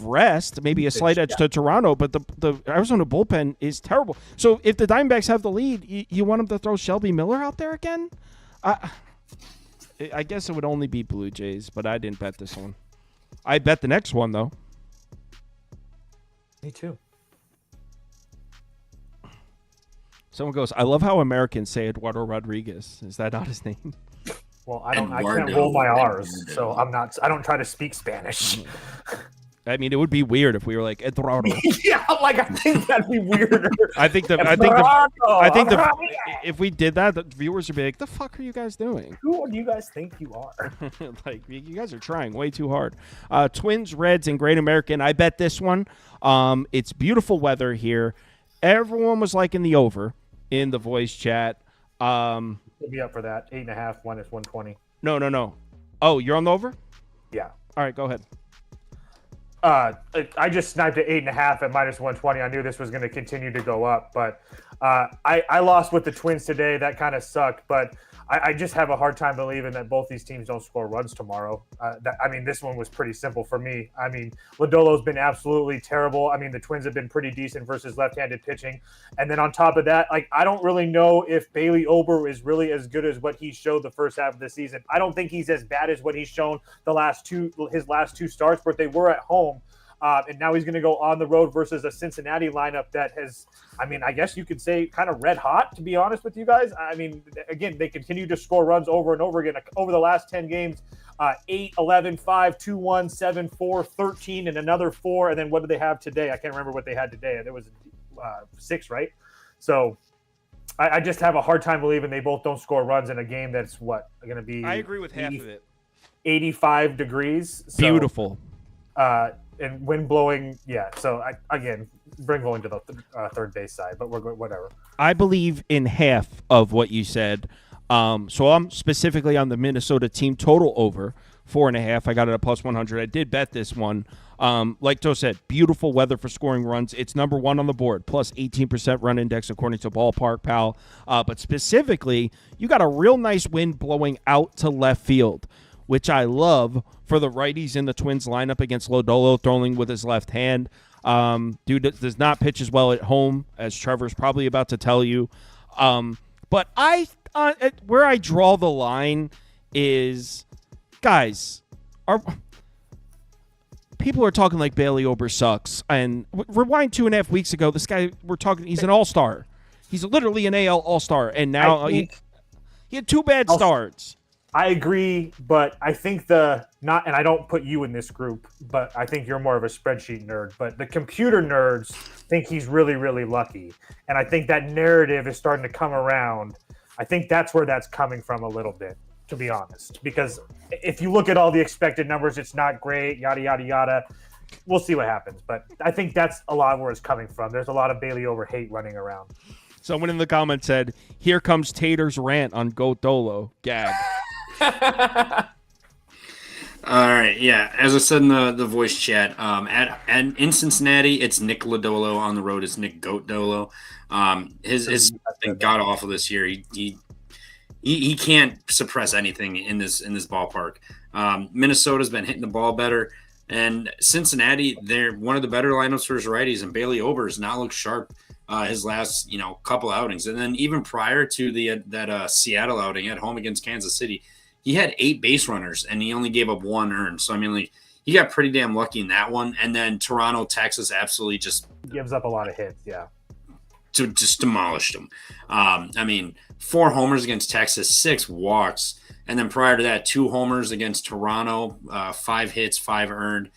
rest, maybe a slight edge to Toronto, but the Arizona bullpen is terrible. So if the Diamondbacks have the lead, you want them to throw Shelby Miller out there again? I guess it would only be Blue Jays, but I didn't bet this one. I bet the next one, though. Me too. Someone goes, I love how Americans say Eduardo Rodriguez. Is that not his name? Well, I can't roll my R's, so I don't try to speak Spanish. I mean, it would be weird if we were like Eduardo. Yeah, like I think that'd be weirder. I think if we did that, the viewers would be like, "The fuck are you guys doing? Who do you guys think you are?" Like, you guys are trying way too hard. Twins, Reds, and Great American. I bet this one. It's beautiful weather here. Everyone was liking the over in the voice chat. We'll be up for that. 8.5 minus 120. No. Oh, you're on the over? Yeah. All right, go ahead. I just sniped at 8.5 at minus 120. I knew this was going to continue to go up, but I lost with the Twins today. That kind of sucked, but I just have a hard time believing that both these teams don't score runs tomorrow. This one was pretty simple for me. I mean, Lodolo's been absolutely terrible. I mean, the Twins have been pretty decent versus left-handed pitching. And then on top of that, I don't really know if Bailey Ober is really as good as what he showed the first half of the season. I don't think he's as bad as what he's shown his last two starts, but they were at home. And now he's going to go on the road versus a Cincinnati lineup that has, I guess you could say kind of red hot, to be honest with you guys. I mean, again, they continue to score runs over and over again. Over the last 10 games, 8, 11, 5, 2, 1, 7, 4, 13, and another 4. And then what do they have today? I can't remember what they had today. There was 6, right? So I just have a hard time believing they both don't score runs in a game that's going to be. I agree with half of it. 85 degrees. So, beautiful. And wind blowing, yeah. So bring going to the third base side, but we're whatever. I believe in half of what you said. So I'm specifically on the Minnesota team total over 4.5. I got it at plus 100. I did bet this one. Like Joe said, beautiful weather for scoring runs. It's number 1 on the board, plus 18% run index according to Ballpark Pal. But specifically, you got a real nice wind blowing out to left field, which I love for the righties in the Twins lineup against Lodolo, throwing with his left hand. Dude does not pitch as well at home, as Trevor's probably about to tell you. But where I draw the line is, guys, people are talking like Bailey Ober sucks. And rewind 2.5 weeks ago, this guy, he's an all-star. He's literally an AL all-star. And now he had 2 bad starts. I agree, but I think and I don't put you in this group, but I think you're more of a spreadsheet nerd. But the computer nerds think he's really, really lucky. And I think that narrative is starting to come around. I think that's where that's coming from a little bit, to be honest. Because if you look at all the expected numbers, it's not great, yada, yada, yada. We'll see what happens. But I think that's a lot of where it's coming from. There's a lot of Bailey Ober hate running around. Someone in the comments said, "Here comes Tater's rant on Goat Dolo." Gag. All right, yeah. As I said in the voice chat, in Cincinnati, it's Nick Lodolo. On the road, it's Nick Goat Dolo. His been god awful this year. He can't suppress anything in this ballpark. Minnesota's been hitting the ball better, and Cincinnati, they're one of the better lineups for his righties. And Bailey Ober has not looked sharp his last couple outings, and then even prior to that Seattle outing at home against Kansas City. He had 8 base runners, and he only gave up 1 earned. So, he got pretty damn lucky in that one. And then Toronto, Texas absolutely just gives up a lot of hits, yeah. Just demolished them. 4 homers against Texas, 6 walks. And then prior to that, 2 homers against Toronto, 5 hits, 5 earned,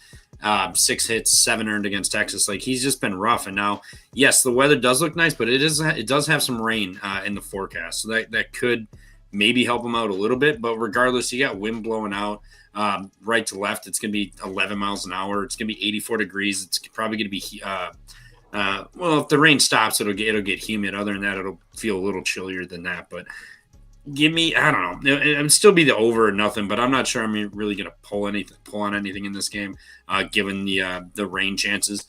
6 hits, 7 earned against Texas. He's just been rough. And now, yes, the weather does look nice, but it does have some rain in the forecast. So that could – maybe help him out a little bit, but regardless, you got wind blowing out right to left. It's going to be 11 miles an hour. It's going to be 84 degrees. It's probably going to be Well, if the rain stops, it'll get humid. Other than that, it'll feel a little chillier than that. But give me, I don't know. It would still be the over or nothing, but I'm not sure I'm really going to pull on anything in this game, given the rain chances.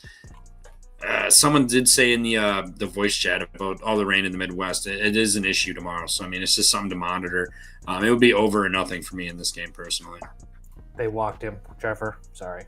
Someone did say in the voice chat about all the rain in the Midwest. It is an issue tomorrow, so I mean it's just something to monitor. It would be over or nothing for me in this game personally. They walked him, Trevor. Sorry.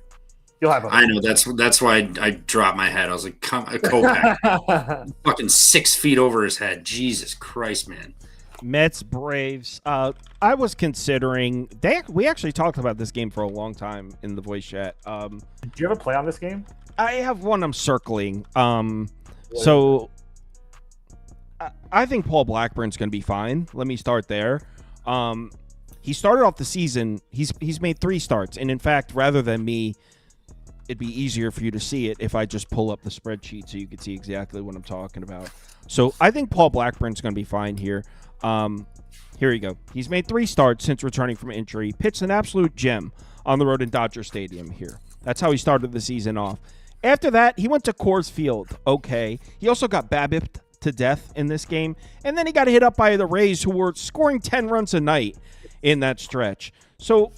You'll have. I know that's why I dropped my head. I was like, "Come, a Kopak, fucking 6 feet over his head." Jesus Christ, man. Mets, Braves. I was considering. We actually talked about this game for a long time in the voice chat. Do you have a play on this game? I have one I'm circling. So I think Paul Blackburn's going to be fine. Let me start there. He started off the season. He's made 3 starts, and in fact, rather than me, it'd be easier for you to see it if I just pull up the spreadsheet so you could see exactly what I'm talking about. So I think Paul Blackburn's going to be fine here. Here you go. He's made 3 starts since returning from injury. Pitched an absolute gem on the road in Dodger Stadium here. That's how he started the season off. After that, he went to Coors Field. Okay. He also got BABIP'd to death in this game. And then he got hit up by the Rays, who were scoring 10 runs a night in that stretch. So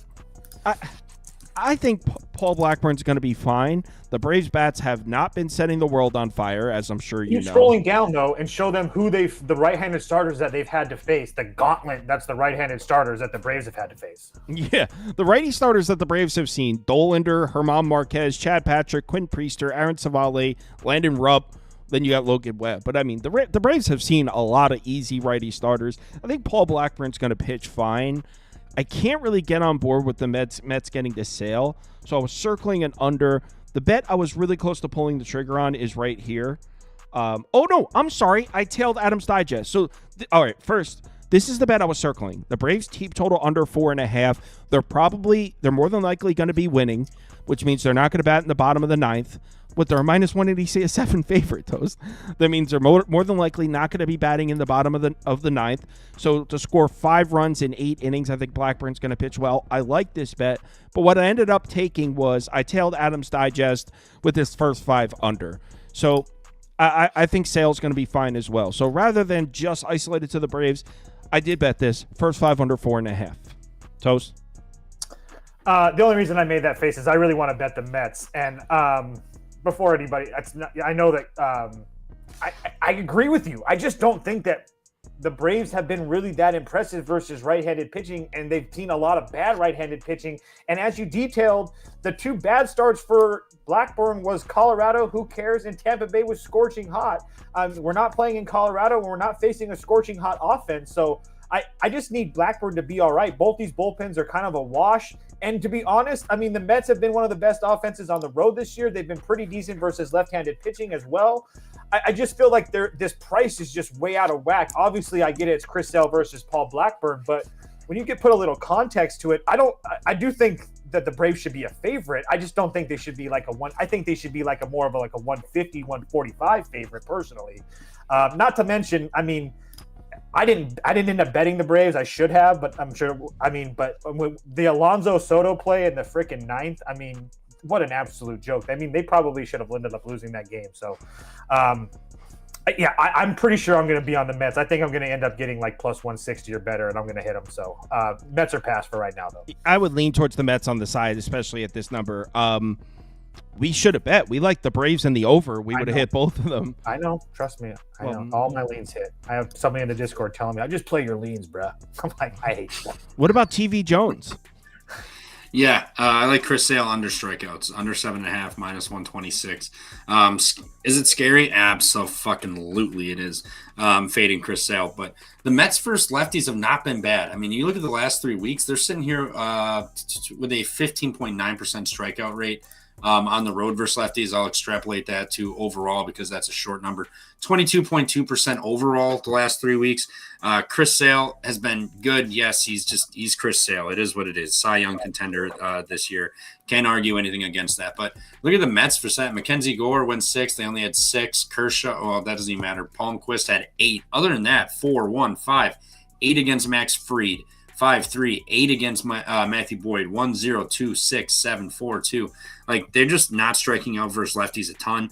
I think Paul Blackburn's going to be fine. The Braves bats have not been setting the world on fire, as I'm sure you know. Keep scrolling down, though, and show them who the right-handed starters that they've had to face. The gauntlet that's the right-handed starters that the Braves have had to face. Yeah, the righty starters that the Braves have seen: Dollander, Germán Marquez, Chad Patrick, Quinn Priester, Aaron Savale, Landon Rupp. Then you got Logan Webb. But, I mean, the Braves have seen a lot of easy righty starters. I think Paul Blackburn's going to pitch fine. I can't really get on board with the Mets getting to Sale, so I was circling an under. The bet I was really close to pulling the trigger on is right here. Oh, no, I'm sorry. I tailed Adam's Digest. So, all right, first, this is the bet I was circling. The Braves team total under 4.5. They're more than likely going to be winning, which means they're not going to bat in the bottom of the 9th. With their minus 187 favorite, those. That means they're more than likely not going to be batting in the bottom of the 9th. So to score 5 runs in 8 innings, I think Blackburn's going to pitch well. I like this bet. But what I ended up taking was I tailed Adam's Digest with his first 5 under. So I think Sale's going to be fine as well. So rather than just isolated to the Braves, I did bet this first 5 under 4.5. Toast? The only reason I made that face is I really want to bet the Mets. And before anybody, I know that I agree with you. I just don't think that the Braves have been really that impressive versus right-handed pitching, and they've seen a lot of bad right-handed pitching. And as you detailed, the 2 bad starts for Blackburn was Colorado, who cares, and Tampa Bay was scorching hot. We're not playing in Colorado, and we're not facing a scorching hot offense. So I just need Blackburn to be all right. Both these bullpens are kind of a wash. And to be honest, I mean, the Mets have been one of the best offenses on the road this year. They've been pretty decent versus left-handed pitching as well. I just feel like this price is just way out of whack. Obviously, I get it. It's Chris Sale versus Paul Blackburn. But when you put a little context to it, I do think that the Braves should be a favorite. I just don't think they should be like a one. I think they should be like more of a 150, 145 favorite personally. Not to mention, I mean, I didn't end up betting the Braves. I should have, but I'm sure. I mean, but the Alonso Soto play in the freaking 9th. I mean, what an absolute joke. I mean, they probably should have ended up losing that game. So, yeah, I'm pretty sure I'm going to be on the Mets. I think I'm going to end up getting like plus 160 or better, and I'm going to hit them. So, Mets are passed for right now, though. I would lean towards the Mets on the side, especially at this number. We should have bet. We like the Braves and the over. We would have hit both of them. I know. Trust me. I know. All my leans hit. I have somebody in the Discord telling me, I just play your leans, bruh. I'm like, I hate that. What about TV Jones? Yeah, I like Chris Sale under strikeouts, under 7.5, minus 126. Is it scary? Absolutely it is. Fading Chris Sale. But the Mets' first lefties have not been bad. I mean, you look at the last 3 weeks, they're sitting here with a 15.9% strikeout rate. On the road versus lefties, I'll extrapolate that to overall because that's a short number. 22.2% overall the last 3 weeks. Chris Sale has been good. Yes, he's Chris Sale. It is what it is. Cy Young contender this year. Can't argue anything against that. But look at the Mets for that. Mackenzie Gore went 6. They only had 6. Kershaw, well, that doesn't even matter. Palmquist had 8. Other than that, 4, 1, 5. 8 against Max Fried. 5-3, 8 against Matthew Boyd, 1-0, 2-6, 7-4, 2. Like, they're just not striking out versus lefties a ton.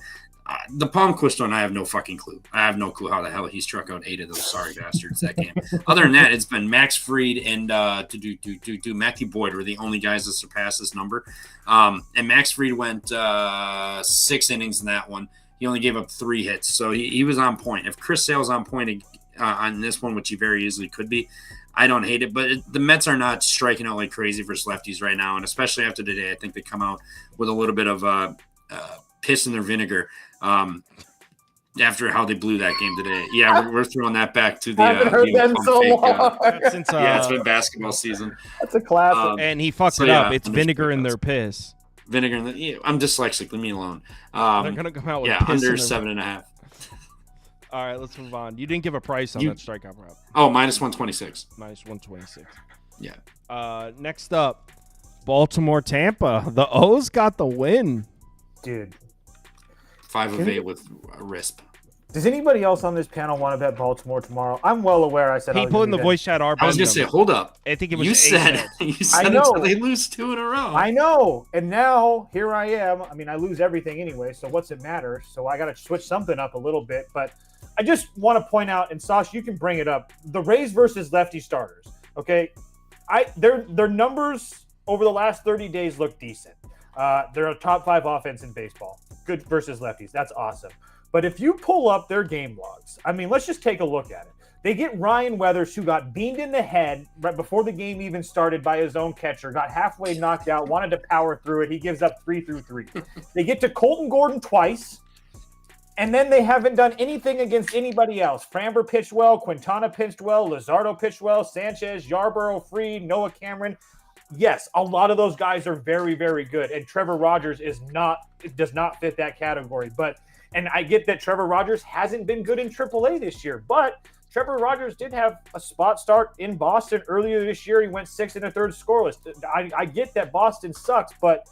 The Palmquist one, I have no fucking clue. I have no clue how the hell he struck out 8 of those sorry bastards that game. Other than that, it's been Max Fried and Matthew Boyd were the only guys that surpassed this number. And Max Fried went 6 innings in that one. He only gave up 3 hits, so he was on point. If Chris Sale's on point on this one, which he very easily could be, I don't hate it. But the Mets are not striking out like crazy versus lefties right now, and especially after today, I think they come out with a little bit of piss in their vinegar after how they blew that game today. Yeah, we're throwing that back to the. I haven't heard that in so long. It's been basketball season. That's a classic. And he fucked it up. It's vinegar in their piss. Vinegar in the. I'm dyslexic. Leave me alone. They're gonna come out with under 7.5. All right, let's move on. You didn't give a price on that strikeout prop. Oh, minus 126. Minus 126. Yeah. Next up, Baltimore Tampa. The O's got the win. Dude. 5 of 8 with a RISP. Does anybody else on this panel want to bet Baltimore tomorrow? I'm well aware. I said he put in the voice chat. I was gonna say, hold up. I think it was you said until they lose 2 in a row. I know, and now here I am. I mean, I lose everything anyway, so what's it matter? So I got to switch something up a little bit. But I just want to point out, and Sash, you can bring it up. The Rays versus lefty starters. Okay, their numbers over the last 30 days look decent. They're a top 5 offense in baseball. Good versus lefties. That's awesome. But if you pull up their game logs, I mean, let's just take a look at it. They get Ryan Weathers, who got beamed in the head right before the game even started by his own catcher, got halfway knocked out, wanted to power through it. He gives up 3 through 3. They get to Colton Gordon twice, and then they haven't done anything against anybody else. Framber pitched well, Quintana pitched well, Luzardo pitched well, Sanchez, Yarborough, Fried, Noah Cameron. Yes, a lot of those guys are very, very good, and Trevor Rogers does not fit that category. And I get that Trevor Rogers hasn't been good in AAA this year, but Trevor Rogers did have a spot start in Boston earlier this year. He went 6 1/3 scoreless. I get that Boston sucks, but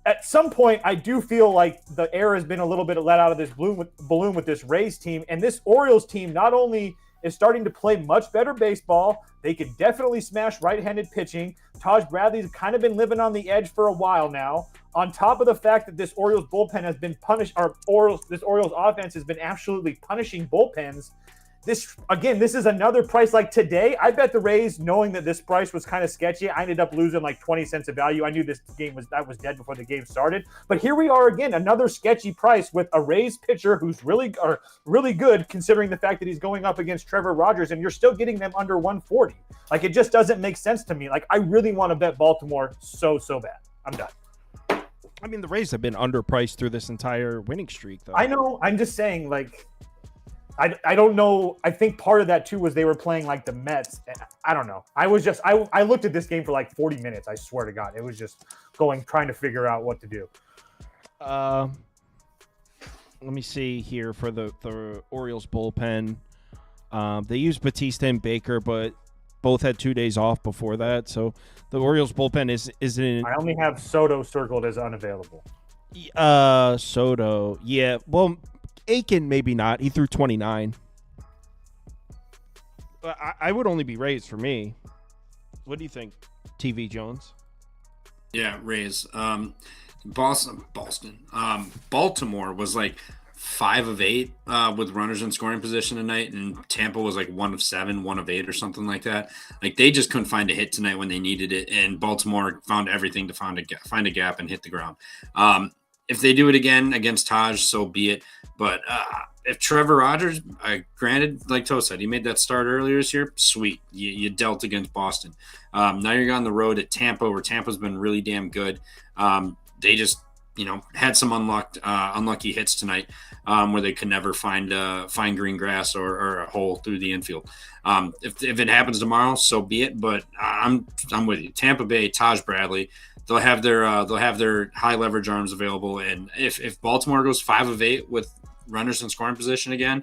at some point, I do feel like the air has been a little bit let out of this balloon with this Rays team. And this Orioles team not only is starting to play much better baseball, they could definitely smash right-handed pitching. Taj Bradley's kind of been living on the edge for a while now. On top of the fact that this Orioles bullpen has been punished, this Orioles offense has been absolutely punishing bullpens. This is another price like today. I bet the Rays, knowing that this price was kind of sketchy, I ended up losing like 20 cents of value. I knew this game was dead before the game started. But here we are again, another sketchy price with a Rays pitcher who's really good, considering the fact that he's going up against Trevor Rogers, and you're still getting them under 140. Like, it just doesn't make sense to me. Like, I really want to bet Baltimore so bad. I'm done. I mean, the Rays have been underpriced through this entire winning streak, though. I know. I'm just saying, like, I don't know. I think part of that, too, was they were playing like the Mets. I don't know. I looked at this game for like 40 minutes. I swear to God. It was just trying to figure out what to do. Let me see here for the Orioles bullpen. They used Batista and Baker, but both had 2 days off before that. So the Orioles bullpen isn't. I only have Soto circled as unavailable. Soto. Yeah. Well, Aiken, maybe not. He threw 29. I would only be Rays for me. What do you think, TV Jones? Yeah, Rays. Baltimore was like 5 of 8 with runners in scoring position tonight, and Tampa was like 1 of 7, 1 of 8 or something like that. Like, they just couldn't find a hit tonight when they needed it, and Baltimore found everything to find a gap and hit the ground. If they do it again against Taj, so be it. But if Trevor Rogers, granted, like Toe said, he made that start earlier this year, sweet. You dealt against Boston. Now you're on the road at Tampa, where Tampa's been really damn good. They just, had some unlucky hits tonight where they could never find green grass or a hole through the infield. If it happens tomorrow, so be it. But I'm with you. Tampa Bay, Taj Bradley. They'll have their high leverage arms available, and if Baltimore goes 5 of 8 with runners in scoring position again,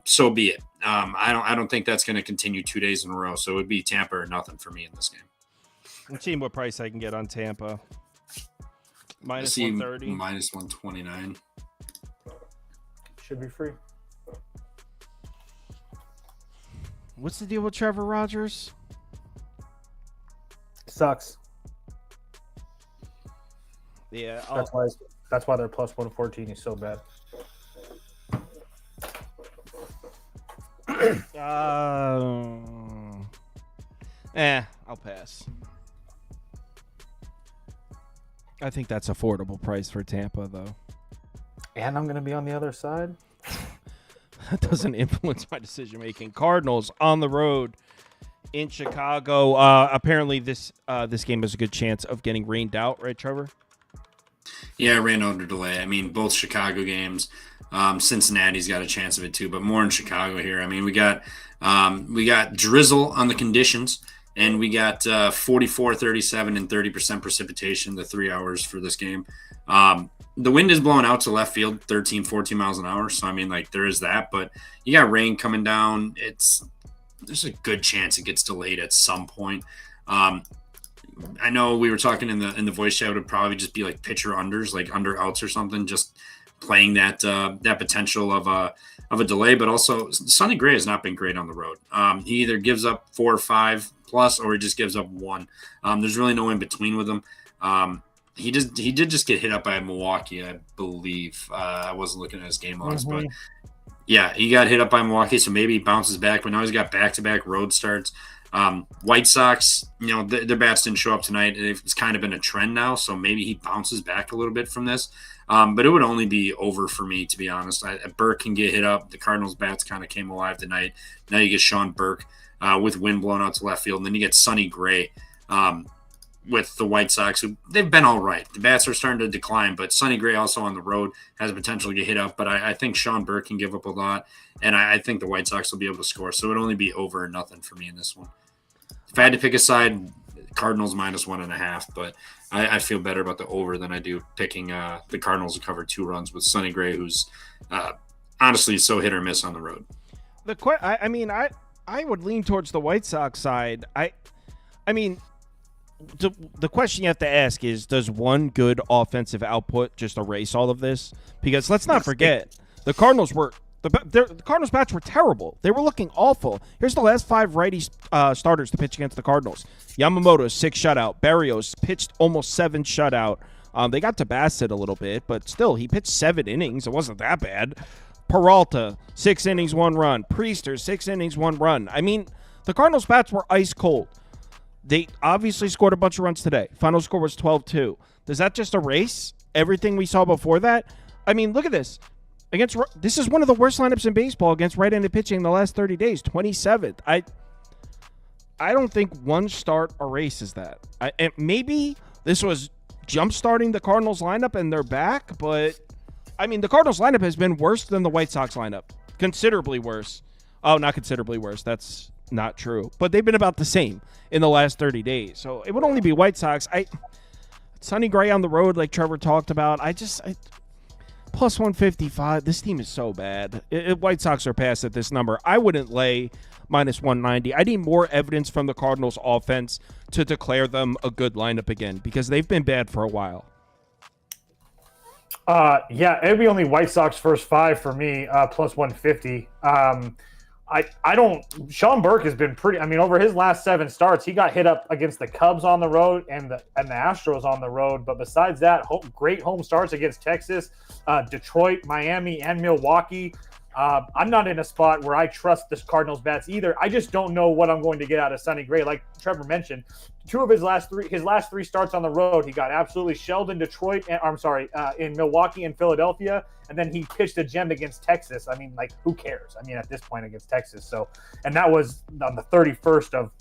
so be it. I don't think that's going to continue 2 days in a row. So it would be Tampa or nothing for me in this game. I'm seeing what price I can get on Tampa. Minus 130. Minus 129. Should be free. What's the deal with Trevor Rogers? Sucks. Yeah, That's why That's why they're plus 114. He's so bad. I'll pass. I think that's affordable price for Tampa, though. And I'm going to be on the other side. That doesn't influence my decision making. Cardinals on the road in Chicago. Apparently, this game has a good chance of getting rained out, right, Trevor? Yeah, rain under delay. I mean, both Chicago games. Cincinnati's got a chance of it too, but more in Chicago here. I mean, we got drizzle on the conditions, and we got 44, 37, and 30% precipitation the 3 hours for this game. The wind is blowing out to left field, 13, 14 miles an hour. So, I mean, like, there is that, but you got rain coming down. There's a good chance it gets delayed at some point. I know we were talking in the voice chat, it would probably just be like pitcher unders, like under outs or something, just playing that potential of a delay. But also, Sonny Gray has not been great on the road. He either gives up 4 or 5 plus, or he just gives up 1. There's really no in between with him. He did just get hit up by Milwaukee, I believe. I wasn't looking at his game logs, but yeah, he got hit up by Milwaukee, so maybe he bounces back. But now he's got back-to-back road starts. White Sox, their bats didn't show up tonight. It's kind of been a trend now, so maybe he bounces back a little bit from this. But it would only be over for me, to be honest. Burke can get hit up. The Cardinals' bats kind of came alive tonight. Now you get Sean Burke with wind blown out to left field, and then you get Sonny Gray with the White Sox, who they've been all right. The bats are starting to decline, but Sonny Gray also on the road has the potential to get hit up. But I think Sean Burke can give up a lot, and I think the White Sox will be able to score. So it would only be over or nothing for me in this one. If I had to pick a side, Cardinals minus 1.5, but I feel better about the over than I do picking the Cardinals to cover 2 runs with Sonny Gray, who's honestly so hit or miss on the road. I would lean towards the White Sox side. I mean, the question you have to ask is, does one good offensive output just erase all of this? Because let's not forget, the Cardinals were the Cardinals bats were terrible. They were looking awful. Here's the last 5 righty starters to pitch against the Cardinals. Yamamoto, 6 shutout. Barrios pitched almost 7 shutout. They got to Bassett a little bit, but still, he pitched 7 innings. It wasn't that bad. Peralta, 6 innings, 1 run. Priester, 6 innings, 1 run. I mean, the Cardinals bats were ice cold. They obviously scored a bunch of runs today. Final score was 12-2. Does that just erase everything we saw before that? I mean, look at this. This is one of the worst lineups in baseball against right-handed pitching in the last 30 days, 27th. I don't think one start erases that. And maybe this was jump-starting the Cardinals lineup and they're back, but I mean, the Cardinals lineup has been worse than the White Sox lineup. Considerably worse. Oh, not considerably worse. That's not true. But they've been about the same in the last 30 days. So it would only be White Sox. Sonny Gray on the road, like Trevor talked about. Plus 155. This team is so bad. White Sox are past at this number. I wouldn't lay minus 190. I need more evidence from the Cardinals offense to declare them a good lineup again, because they've been bad for a while. Yeah, it'd be only White Sox first 5 for me, plus 150. Sean Burke has been pretty, over his last 7 starts, he got hit up against the Cubs on the road and the Astros on the road. But besides that, great home starts against Texas, Detroit, Miami, and Milwaukee. I'm not in a spot where I trust this Cardinals bats either. I just don't know what I'm going to get out of Sonny Gray. Like Trevor mentioned, 2 of his last 3 starts on the road, he got absolutely shelled in Detroit. In Milwaukee and Philadelphia, and then he pitched a gem against Texas. I mean, like, who cares? I mean, at this point against Texas. So, and that was on the 31st of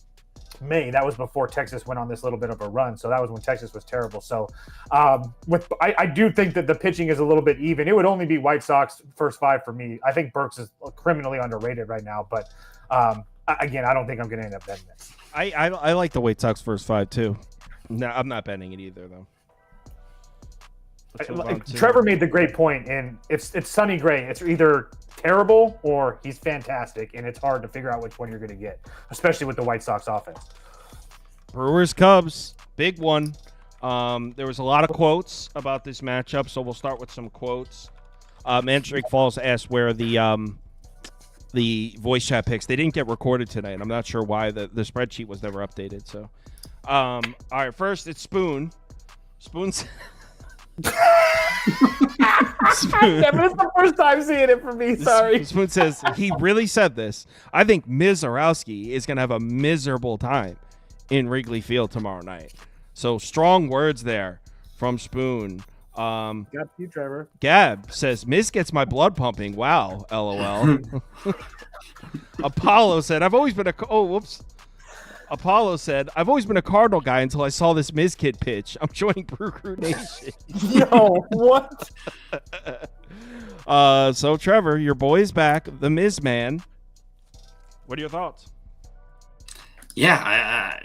May. That was before Texas went on this little bit of a run. So that was when Texas was terrible. So I do think that the pitching is a little bit even. It would only be White Sox first 5 for me. I think Burks is criminally underrated right now. But again, I don't think I'm going to end up betting this. I like the White Sox first 5 too. No, I'm not betting it either though. Trevor made the great point, and it's Sonny Gray. It's either terrible or he's fantastic, and it's hard to figure out which one you're going to get, especially with the White Sox offense. Brewers Cubs, big one. There was a lot of quotes about this matchup, so we'll start with some quotes. Mandrake Falls asked where the voice chat picks. They didn't get recorded tonight, and I'm not sure why. The spreadsheet was never updated. So, all right, first it's Spoon. Spoon's Yeah, but it's the first time seeing it for me. Sorry. Spoon says he really said this. I think Mizorowski is going to have a miserable time in Wrigley Field tomorrow night. So strong words there from Spoon. Got you, Trevor. Gab says Miz gets my blood pumping. Wow, LOL. Apollo said I've always been Apollo said I've always been a Cardinal guy until I saw this Miz kid pitch. I'm joining Brew Crew Nation. Yo, what? So Trevor, your boy is back, the Miz man. What are your thoughts? Yeah,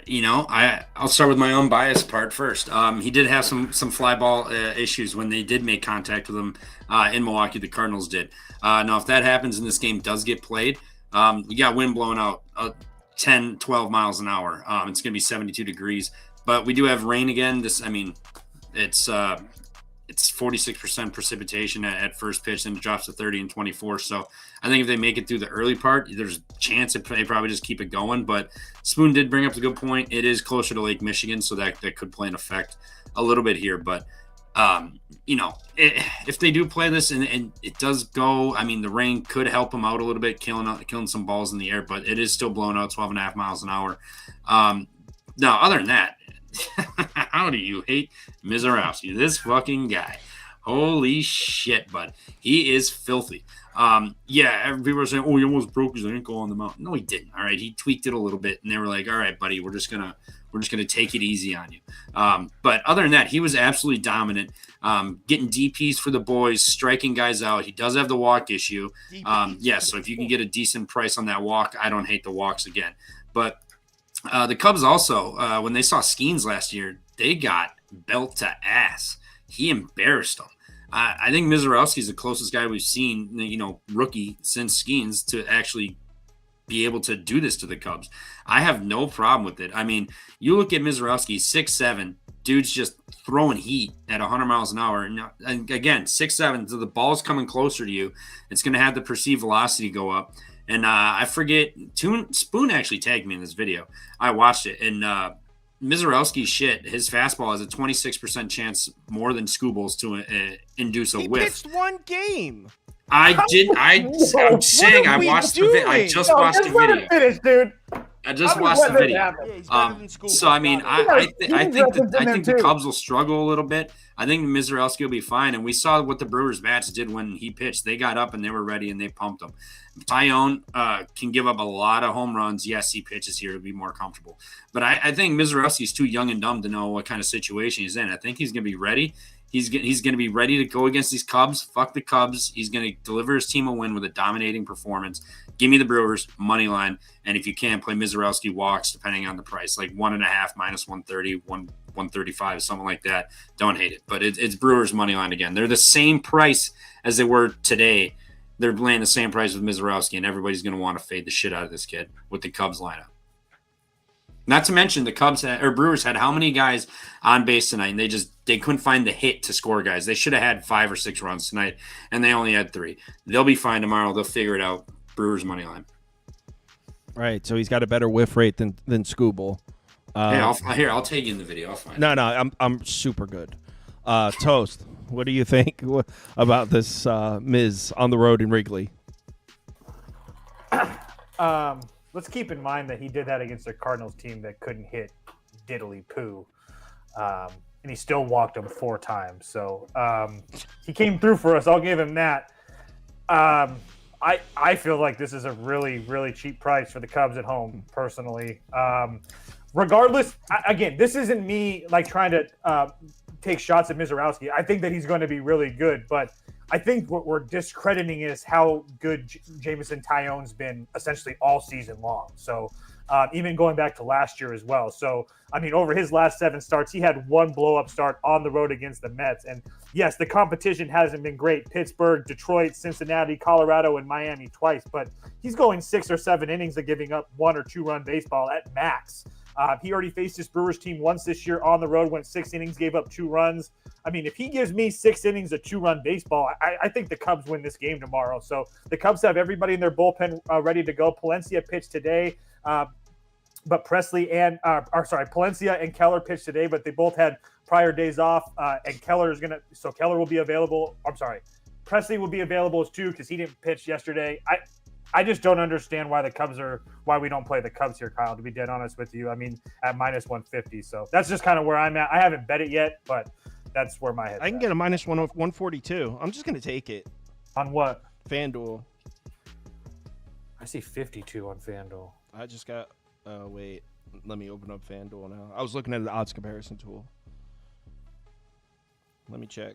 I'll start with my unbiased part first. He did have some fly ball issues when they did make contact with him in Milwaukee. The Cardinals did. Now, if that happens and this game does get played, we got wind blowing out 10, 12 miles an hour. It's going to be 72 degrees, but we do have rain again. It's 46% precipitation at first pitch, and it drops to 30 and 24. So I think if they make it through the early part, there's a chance that they probably just keep it going. But Spoon did bring up a good point. It is closer to Lake Michigan, so that could play an effect a little bit here. But, if they do play this and it does go, the rain could help them out a little bit, killing some balls in the air, but it is still blowing out 12.5 miles an hour. Now, other than that, how do you hate Mizorowski? This fucking guy. Holy shit, bud. He is filthy. People are saying, oh, he almost broke his ankle on the mountain. No, he didn't. All right. He tweaked it a little bit, and they were like, all right, buddy, we're just gonna take it easy on you. But other than that, he was absolutely dominant. Getting DPs for the boys, striking guys out. He does have the walk issue. So if you can get a decent price on that walk, I don't hate the walks again. But the Cubs also, when they saw Skeens last year, they got belt to ass. He embarrassed them. I think Mizorowski is the closest guy we've seen, rookie since Skeens to actually be able to do this to the Cubs. I have no problem with it. You look at Mizorowski, 6'7", dude's just throwing heat at 100 miles an hour. And again, 6'7", so the ball's coming closer to you. It's going to have the perceived velocity go up. And I forget, Spoon actually tagged me in this video. I watched it, and Mizorowski's his fastball has a 26% chance more than Scooble's to induce a whiff. He pitched one game. I'm saying I watched the video. I just watched the video. Finish, dude. I just watched the video. I think the Cubs will struggle a little bit. I think Mizorowski will be fine. And we saw what the Brewers bats did when he pitched. They got up and they were ready and they pumped him. Tyone can give up a lot of home runs. Yes, he pitches here to be more comfortable. But I think Mizorowski's too young and dumb to know what kind of situation he's in. I think he's going to be ready. He's going to be ready to go against these Cubs. Fuck the Cubs. He's going to deliver his team a win with a dominating performance. Give me the Brewers, money line. And if you can, play Mizorowski walks, depending on the price, like 1.5 minus 130, 135, something like that. Don't hate it. But it's Brewers money line again. They're the same price as they were today. They're playing the same price with Mizorowski, and everybody's going to want to fade the shit out of this kid with the Cubs lineup. Not to mention the Brewers had how many guys on base tonight, and they couldn't find the hit to score guys. They should have had 5 or 6 runs tonight, and they only had 3. They'll be fine tomorrow. They'll figure it out. Brewers money line. Right, so he's got a better whiff rate than Scooble. I'll take you in the video. I'll find it. No, I'm super good. Toast, what do you think about this Miz on the road in Wrigley? Let's keep in mind that he did that against a Cardinals team that couldn't hit diddly poo. And he still walked him 4 times. So he came through for us. I'll give him that. I feel like this is a really, really cheap price for the Cubs at home, personally. Regardless, again, this isn't me like trying to take shots at Mizorowski. I think that he's going to be really good, but I think what we're discrediting is how good Jameson Tyone's been essentially all season long. So even going back to last year as well. So, over his last 7 starts, he had 1 blow-up start on the road against the Mets. And yes, the competition hasn't been great. Pittsburgh, Detroit, Cincinnati, Colorado, and Miami twice. But he's going 6 or 7 innings of giving up 1 or 2 run baseball at max. He already faced his Brewers team once this year on the road, went 6 innings, gave up 2 runs. If he gives me 6 innings of 2-run baseball, I think the Cubs win this game tomorrow. So the Cubs have everybody in their bullpen ready to go. Palencia pitched today, but Palencia and Keller pitched today, but they both had prior days off, and Keller will be available. I'm sorry, Presley will be available too because he didn't pitch yesterday. I just don't understand why we don't play the Cubs here, Kyle, to be dead honest with you. I mean, at minus 150. So that's just kind of where I'm at. I haven't bet it yet, but that's where my head's I can at. get a minus 142. I'm just going to take it. On what? FanDuel. I see 52 on FanDuel. I just got wait. Let me open up FanDuel now. I was looking at the odds comparison tool. Let me check.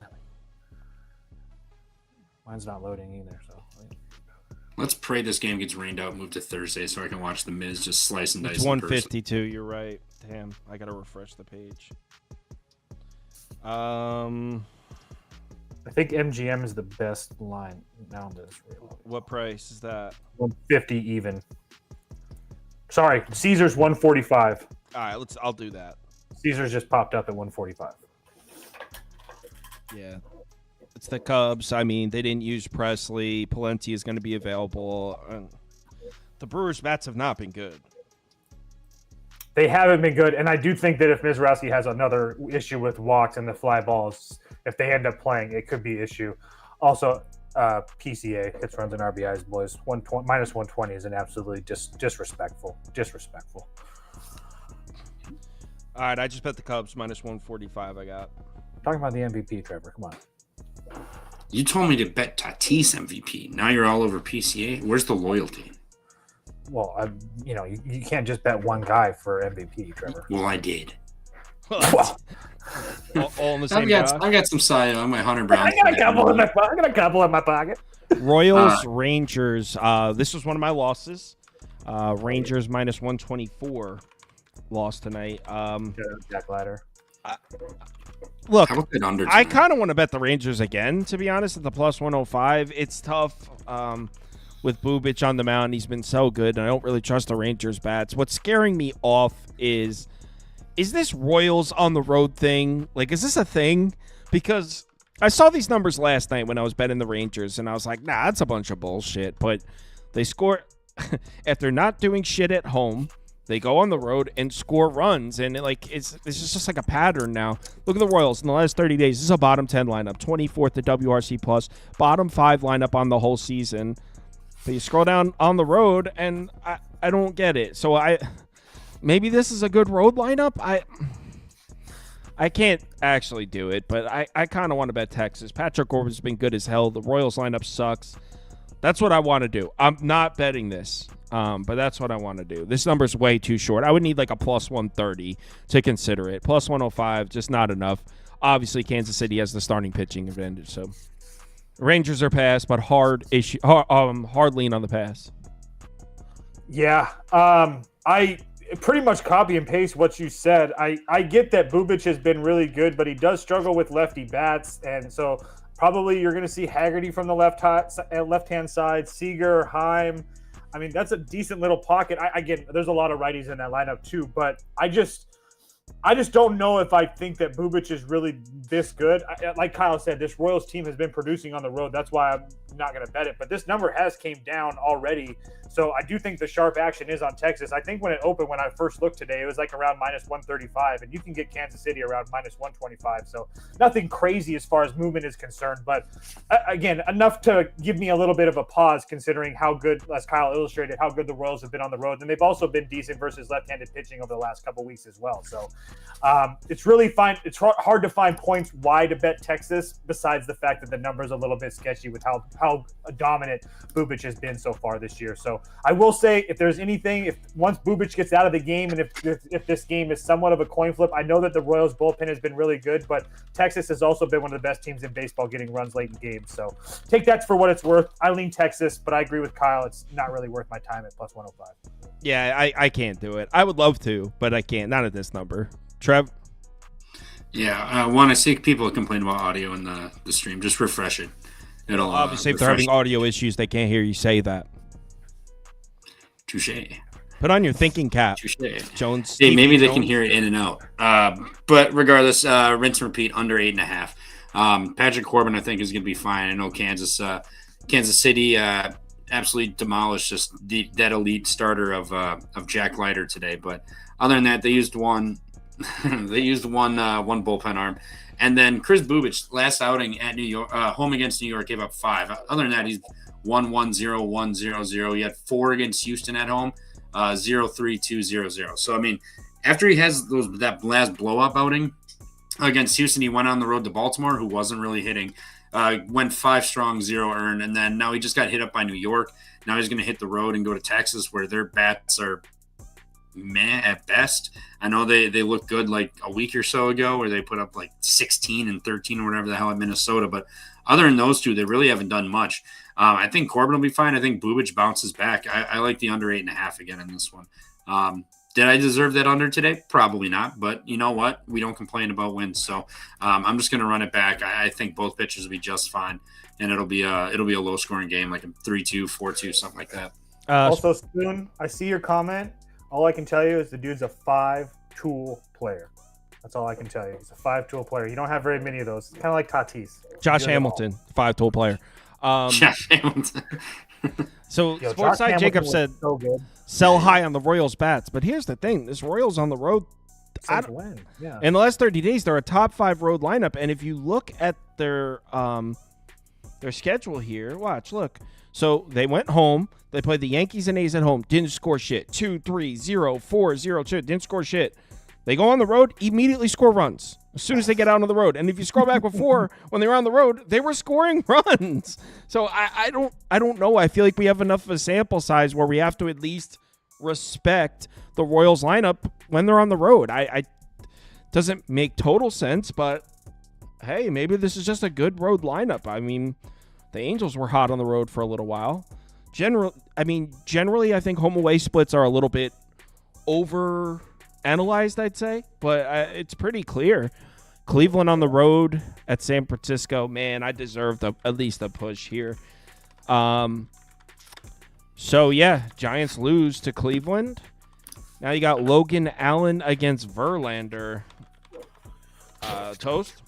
Mine's not loading either, so... Let's pray this game gets rained out, move to Thursday, so I can watch the Miz just slice and dice. It's 152. You're right. Damn, I gotta refresh the page. I think MGM is the best line now. What price is that? 150 even. Sorry, Caesar's 145. All right, I'll do that. Caesar's just popped up at 145. Yeah. It's the Cubs. I mean, they didn't use Presley. Palenti is going to be available. The Brewers' bats have not been good. They haven't been good, and I do think that if Mizrachi has another issue with walks and the fly balls, if they end up playing, it could be an issue. Also, PCA, hits, runs, and RBIs, boys. Minus 120 is an absolutely disrespectful. All right, I just bet the Cubs minus 145 I got. Talking about the MVP, Trevor. Come on. You told me to bet Tatis MVP. Now you're all over PCA. Where's the loyalty? Well, you can't just bet one guy for MVP, Trevor. Well, I did. all in the same I've got some side on my 100 Browns. I got a couple in my pocket. Royals, Rangers. This was one of my losses. Rangers minus 124 lost tonight. Jack Ladder. Look, I kind of want to bet the Rangers again, to be honest, at the plus 105. It's tough with Bubic on the mound. He's been so good, and I don't really trust the Rangers' bats. What's scaring me off is this Royals on the road thing? Like, is this a thing? Because I saw these numbers last night when I was betting the Rangers, and I was like, nah, that's a bunch of bullshit. But they score after not doing shit at home. They go on the road and score runs, and it's just like a pattern now. Look at the Royals in the last 30 days. This is a bottom 10 lineup, 24th at WRC plus, bottom 5 lineup on the whole season. But you scroll down on the road, and I don't get it. So maybe this is a good road lineup. I can't actually do it, but I kind of want to bet Texas. Patrick Corbin's been good as hell. The Royals lineup sucks. That's what I want to do. I'm not betting this. But that's what I want to do. This number's way too short. I would need like a plus 130 to consider it. Plus 105, just not enough. Obviously, Kansas City has the starting pitching advantage. So Rangers are pass, but hard lean on the pass. Yeah, I pretty much copy and paste what you said. I get that Bubic has been really good, but he does struggle with lefty bats, and so probably you're going to see Haggerty from the left-hand side, Seager, Heim. I mean, that's a decent little pocket. Again, there's a lot of righties in that lineup too, but I just don't know if I think that Bubic is really this good. Like Kyle said, this Royals team has been producing on the road. That's why I'm not going to bet it. But this number has came down already. So I do think the sharp action is on Texas. I think when it opened, when I first looked today, it was like around minus 135. And you can get Kansas City around minus 125. So nothing crazy as far as movement is concerned. But again, enough to give me a little bit of a pause considering how good, as Kyle illustrated, how good the Royals have been on the road. And they've also been decent versus left-handed pitching over the last couple weeks as well. So it's really fine. It's hard to find points why to bet Texas besides the fact that the number's a little bit sketchy with how dominant Bubic has been so far this year. So I will say, if there's anything, if once Bubic gets out of the game, and if this game is somewhat of a coin flip, I know that the Royals bullpen has been really good, but Texas has also been one of the best teams in baseball getting runs late in games. So take that for what it's worth. I lean Texas, but I agree with Kyle. It's not really worth my time at plus 105. Yeah, I can't do it. I would love to, but I can't. Not at this number. Trev? Yeah, I want to see people complain about audio in the stream. Just refresh it. It'll obviously, if they're having audio issues, they can't hear you say that. Touche. Put on your thinking cap. Touche. Jones. Hey, maybe they can hear it in and out. But regardless, rinse and repeat under 8.5. Patrick Corbin, I think, is going to be fine. I know Kansas City absolutely demolished just that elite starter of Jack Leiter today. But other than that, they used one They used one bullpen arm. And then Chris Bubich, last outing at New York, home against New York, gave up 5. Other than that, he's 1-1-0, 1-0-0. He had 4 against Houston at home, 0-3, 2-0-0. So, I mean, after he has that last blow-up outing against Houston, he went on the road to Baltimore, who wasn't really hitting. Went 5 strong, 0 earned, and then now he just got hit up by New York. Now he's going to hit the road and go to Texas, where their bats are meh at best. I know they looked good like a week or so ago, where they put up like 16 and 13 or whatever the hell at Minnesota. But other than those two, they really haven't done much. I think Corbin will be fine. I think Bubich bounces back. I like the under 8.5 again in this one. Did I deserve that under today? Probably not. But you know what? We don't complain about wins. So I'm just going to run it back. I think both pitchers will be just fine, and it'll be a low scoring game, like a 3-2, 4-2, something like that. Also, Spoon, I see your comment. All I can tell you is the dude's a 5-tool player. That's all I can tell you. He's a 5-tool player. You don't have very many of those. Kind of like Tatis. Josh Hamilton, 5-tool player. Josh Hamilton. So Sportside Jacob said, so good. Sell high on the Royals bats. But here's the thing. This Royals on the road, in the last 30 days, they're a top 5 road lineup. And if you look at their schedule here, look. So they went home. They played the Yankees and A's at home. Didn't score shit. 2-3, 0-4, 0-2. Didn't score shit. They go on the road, immediately score runs as soon as they get out on the road. And if you scroll back before, when they were on the road, they were scoring runs. So I don't know. I feel like we have enough of a sample size where we have to at least respect the Royals lineup when they're on the road. I doesn't make total sense, but hey, maybe this is just a good road lineup. I mean, the Angels were hot on the road for a little while. Generally, I think home away splits are a little bit over analyzed, I'd say, but it's pretty clear. Cleveland on the road at San Francisco, man, I deserved at least a push here. So yeah, Giants lose to Cleveland. Now you got Logan Allen against Verlander. Toast?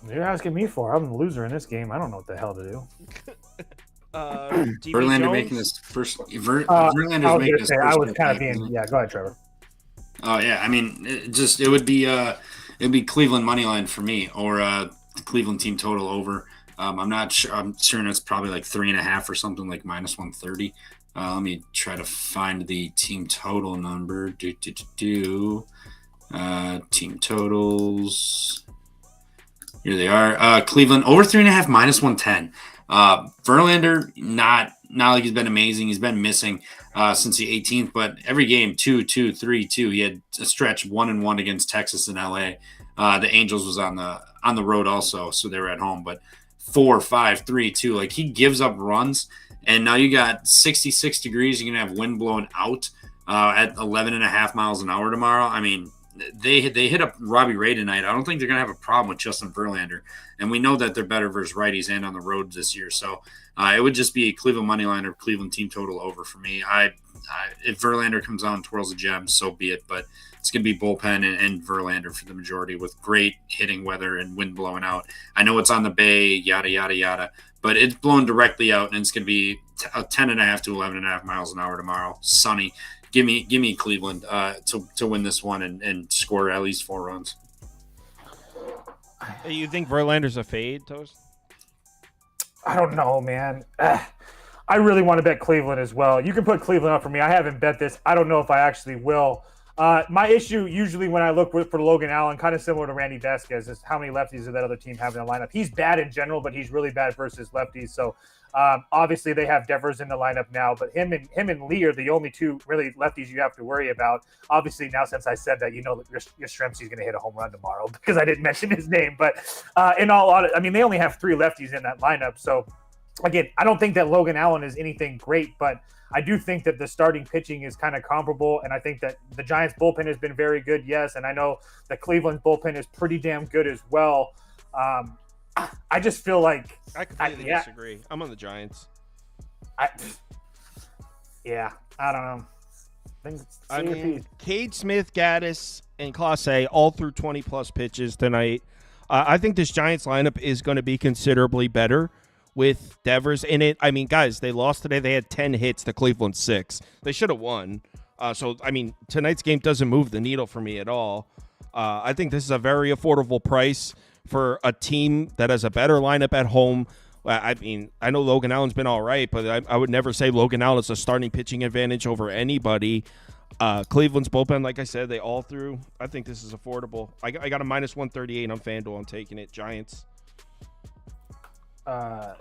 You're asking me for. I'm the loser in this game. I don't know what the hell to do. Verlander making his first. Verlander's making his first. I was kind of being. Yeah, go ahead, Trevor. Oh yeah, I mean, it would be Cleveland money line for me, or the Cleveland team total over. I'm not sure. I'm sure it's probably like 3.5 or something, like -130. Let me try to find the team total number. Team totals. Here they are. Cleveland over 3.5, -110. Verlander, not like he's been amazing. He's been missing since the 18th, but every game 2-2, 3-2. He had a stretch 1-1 against Texas and LA. The Angels was on the road also, so they were at home. But 4-5, 3-2. Like, he gives up runs, and now you got 66 degrees. You're gonna have wind blowing out at 11.5 miles an hour tomorrow. I mean, they hit up Robbie Ray tonight. I don't think they're going to have a problem with Justin Verlander. And we know that they're better versus righties and on the road this year. So it would just be a Cleveland money line or Cleveland team total over for me. If Verlander comes on and twirls a gem, so be it. But it's going to be bullpen and Verlander for the majority with great hitting weather and wind blowing out. I know it's on the Bay, yada, yada, yada. But it's blown directly out, and it's going to be 10.5 to 11.5 miles an hour tomorrow. Sunny. Give me Cleveland to win this one and score at least 4 runs. You think Verlander's a fade, Toast? I don't know, man. I really want to bet Cleveland as well. You can put Cleveland up for me. I haven't bet this. I don't know if I actually will. My issue usually when I look for Logan Allen, kind of similar to Randy Vasquez, is how many lefties does that other team have in the lineup. He's bad in general, but he's really bad versus lefties. So obviously they have Devers in the lineup now, but him and Lee are the only 2 really lefties you have to worry about. Obviously now, since I said that, you know that your Strempsy's going to hit a home run tomorrow because I didn't mention his name. But in all honesty, I mean, they only have 3 lefties in that lineup. So again, I don't think that Logan Allen is anything great, but I do think that the starting pitching is kind of comparable, and I think that the Giants' bullpen has been very good, yes, and I know the Cleveland bullpen is pretty damn good as well. I just feel like I completely disagree. I'm on the Giants. I don't know. Cade Smith, Gaddis, and Clase all threw 20-plus pitches tonight. I think this Giants lineup is going to be considerably better with Devers in it. I mean, guys, they lost today. They had 10 hits to Cleveland 6. They should have won. So, I mean, tonight's game doesn't move the needle for me at all. I think this is a very affordable price for a team that has a better lineup at home. I mean, I know Logan Allen's been all right, but I would never say Logan Allen is a starting pitching advantage over anybody. Cleveland's bullpen, like I said, they all threw. I think this is affordable. I got a minus 138 on FanDuel. I'm taking it. Giants. Yeah.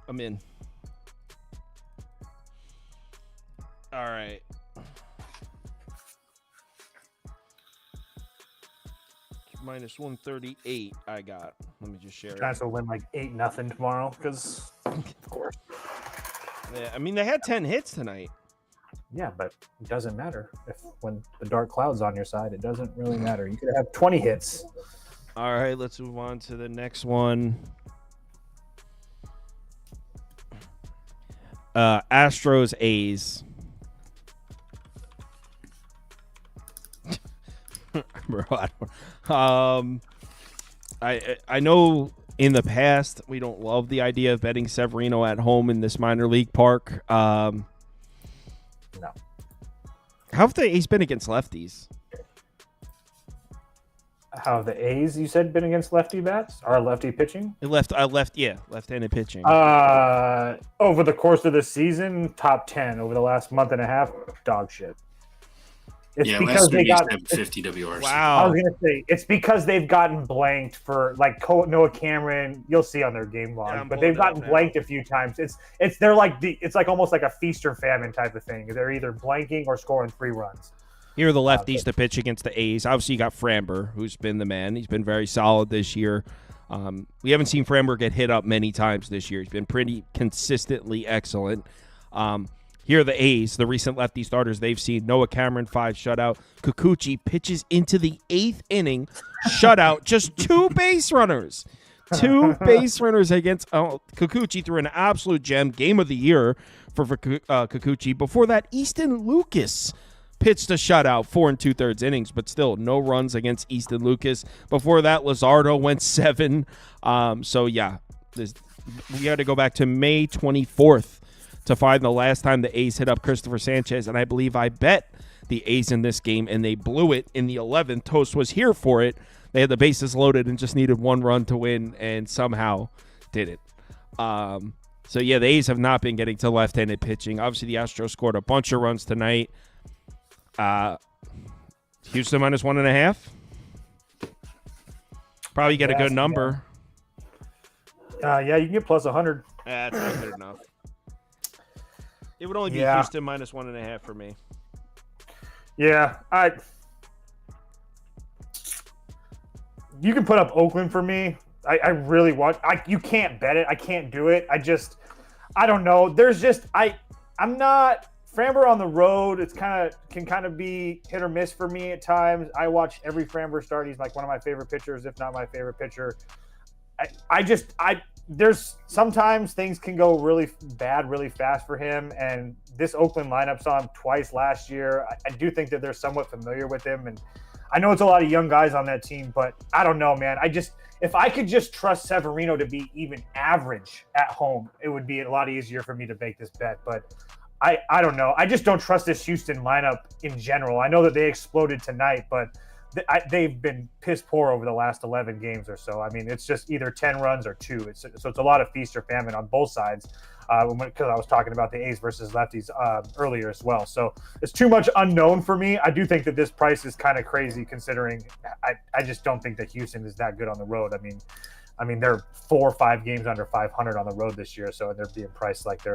I'm in. All right. Minus 138 I got. Let me just share it. Giants will win like 8-0 tomorrow because, of course. Yeah, I mean, they had 10 hits tonight. Yeah, but it doesn't matter. When the dark cloud's on your side, it doesn't really matter. You could have 20 hits. All right, let's move on to the next one. Astros A's. Bro, I know in the past we don't love the idea of betting Severino at home in this minor league park. No. How have the A's been against lefties? How have the A's, you said, been against lefty bats or lefty pitching? Left-handed pitching. Over the course of the season, top 10. Over the last month and a half, dog shit. It's because last they year got used to have 50 WRC. Wow. I was gonna say it's because they've gotten blanked for like Noah Cameron. You'll see on their game log, Yeah, I'm but they've pulling it gotten up now. blanked a few times. They're like it's like almost like a feast or famine type of thing. They're either blanking or scoring 3 runs. Here are the lefties to pitch against the A's. Obviously, you got Framber, who's been the man. He's been very solid this year. We haven't seen Framber get hit up many times this year. He's been pretty consistently excellent. Here are the A's, the recent lefty starters they've seen. Noah Cameron, 5 shutout. Kikuchi pitches into the 8th inning, shutout, just 2 base runners. 2 base runners against Kikuchi threw an absolute gem, game of the year for Kikuchi. Before that, Easton Lucas pitched a shutout, 4 2/3 innings, but still no runs against Easton Lucas. Before that, Luzardo went 7. So, yeah, we got to go back to May 24th to find the last time the A's hit up Christopher Sanchez, and I believe I bet the A's in this game, and they blew it in the 11th. Toast was here for it. They had the bases loaded and just needed 1 run to win, and somehow did it. So, yeah, the A's have not been getting to left-handed pitching. Obviously, the Astros scored a bunch of runs tonight. Houston minus 1.5. Probably get a good number. Yeah, you can get plus 100. That's not good enough. It would only be Houston minus 1.5 for me. Yeah, you can put up Oakland for me. I really want. You can't bet it. I can't do it. I don't know. There's just I'm not Framber on the road. It's can kind of be hit or miss for me at times. I watch every Framber start. He's like one of my favorite pitchers, if not my favorite pitcher. There's sometimes things can go really bad really fast for him, and this Oakland lineup saw him twice last year. I do think that they're somewhat familiar with him, and I know it's a lot of young guys on that team, but I don't know, man. If I could just trust Severino to be even average at home, it would be a lot easier for me to make this bet, but I don't know. I just don't trust this Houston lineup in general. I know that they exploded tonight, but they've been piss poor over the last 11 games or so. I mean, it's just either 10 runs or 2. So it's a lot of feast or famine on both sides because I was talking about the A's versus lefties earlier as well. So it's too much unknown for me. I do think that this price is kind of crazy considering I just don't think that Houston is that good on the road. I mean, they're 4 or 5 games under 500 on the road this year, so they're being priced like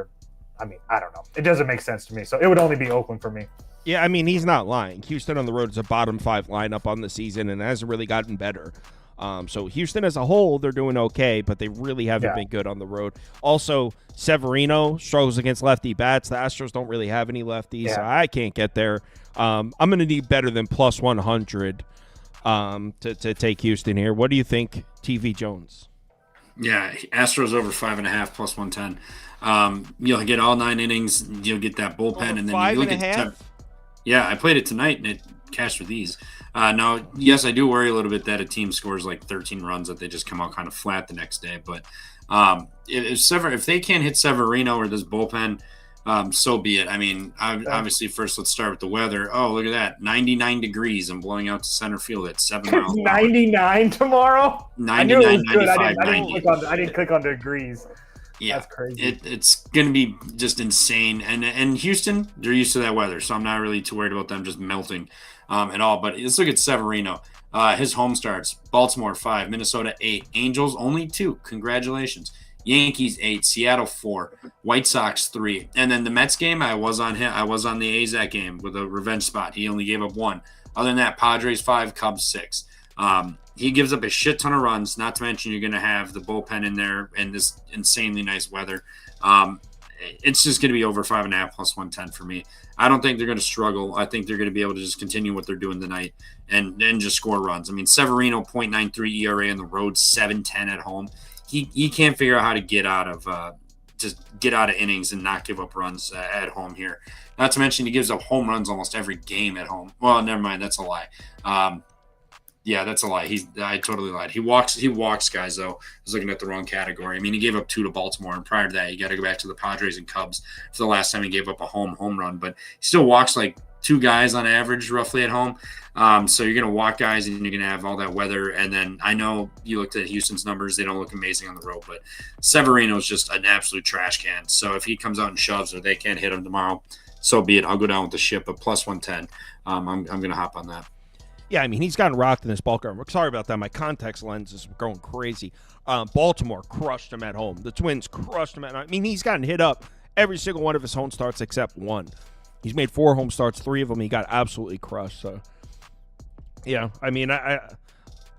I don't know. It doesn't make sense to me. So it would only be Oakland for me. Yeah, I mean, he's not lying. Houston on the road is a bottom 5 lineup on the season and hasn't really gotten better. So Houston as a whole, they're doing okay, but they really haven't been good on the road. Also, Severino struggles against lefty bats. The Astros don't really have any lefties, so I can't get there. I'm going to need better than plus 100 to take Houston here. What do you think, TV Jones? Yeah, Astros over 5.5 plus 110. You'll get all 9 innings. You'll get that bullpen, and then you look at 5.5. Yeah, I played it tonight, and it cash with these. Now, yes, I do worry a little bit that a team scores like 13 runs that they just come out kind of flat the next day. But if they can't hit Severino or this bullpen, so be it. I mean, obviously, first let's start with the weather. Oh, look at that, 99 degrees and blowing out to center field at 7 miles. 99 tomorrow. 99, 95, 90. I didn't click on the degrees. Yeah, that's crazy. It's going to be just insane. And Houston, they're used to that weather, so I'm not really too worried about them just melting at all. But let's look at Severino. His home starts: Baltimore 5, Minnesota 8, Angels only 2. Congratulations. Yankees 8, Seattle 4, White Sox 3, and then the Mets game. I was on the A's that game with a revenge spot. He only gave up 1. Other than that, Padres 5, Cubs 6. He gives up a shit ton of runs. Not to mention you're going to have the bullpen in there and this insanely nice weather. It's just going to be over 5.5 plus 110 for me. I don't think they're going to struggle. I think they're going to be able to just continue what they're doing tonight and just score runs. I mean, Severino 0.93 ERA on the road, 7.10 at home. He can't figure out how to get out of innings and not give up runs at home here. Not to mention he gives up home runs almost every game at home. Well, never mind, that's a lie. Yeah, that's a lie. I totally lied. He walks guys though. I was looking at the wrong category. I mean, he gave up 2 to Baltimore, and prior to that, you got to go back to the Padres and Cubs for the last time he gave up a home run. But he still walks like 2 guys on average roughly at home. So you're going to walk guys and you're going to have all that weather. And then I know you looked at Houston's numbers. They don't look amazing on the road, but Severino's just an absolute trash can. So if he comes out and shoves or they can't hit him tomorrow, so be it. I'll go down with the ship, but plus 110. I'm going to hop on that. Yeah, I mean, he's gotten rocked in this ball game. Sorry about that. My context lens is going crazy. Baltimore crushed him at home. The Twins crushed him at home. I mean, he's gotten hit up every single one of his home starts except 1. He's made 4 home starts. 3 of them he got absolutely crushed. So, yeah, I mean,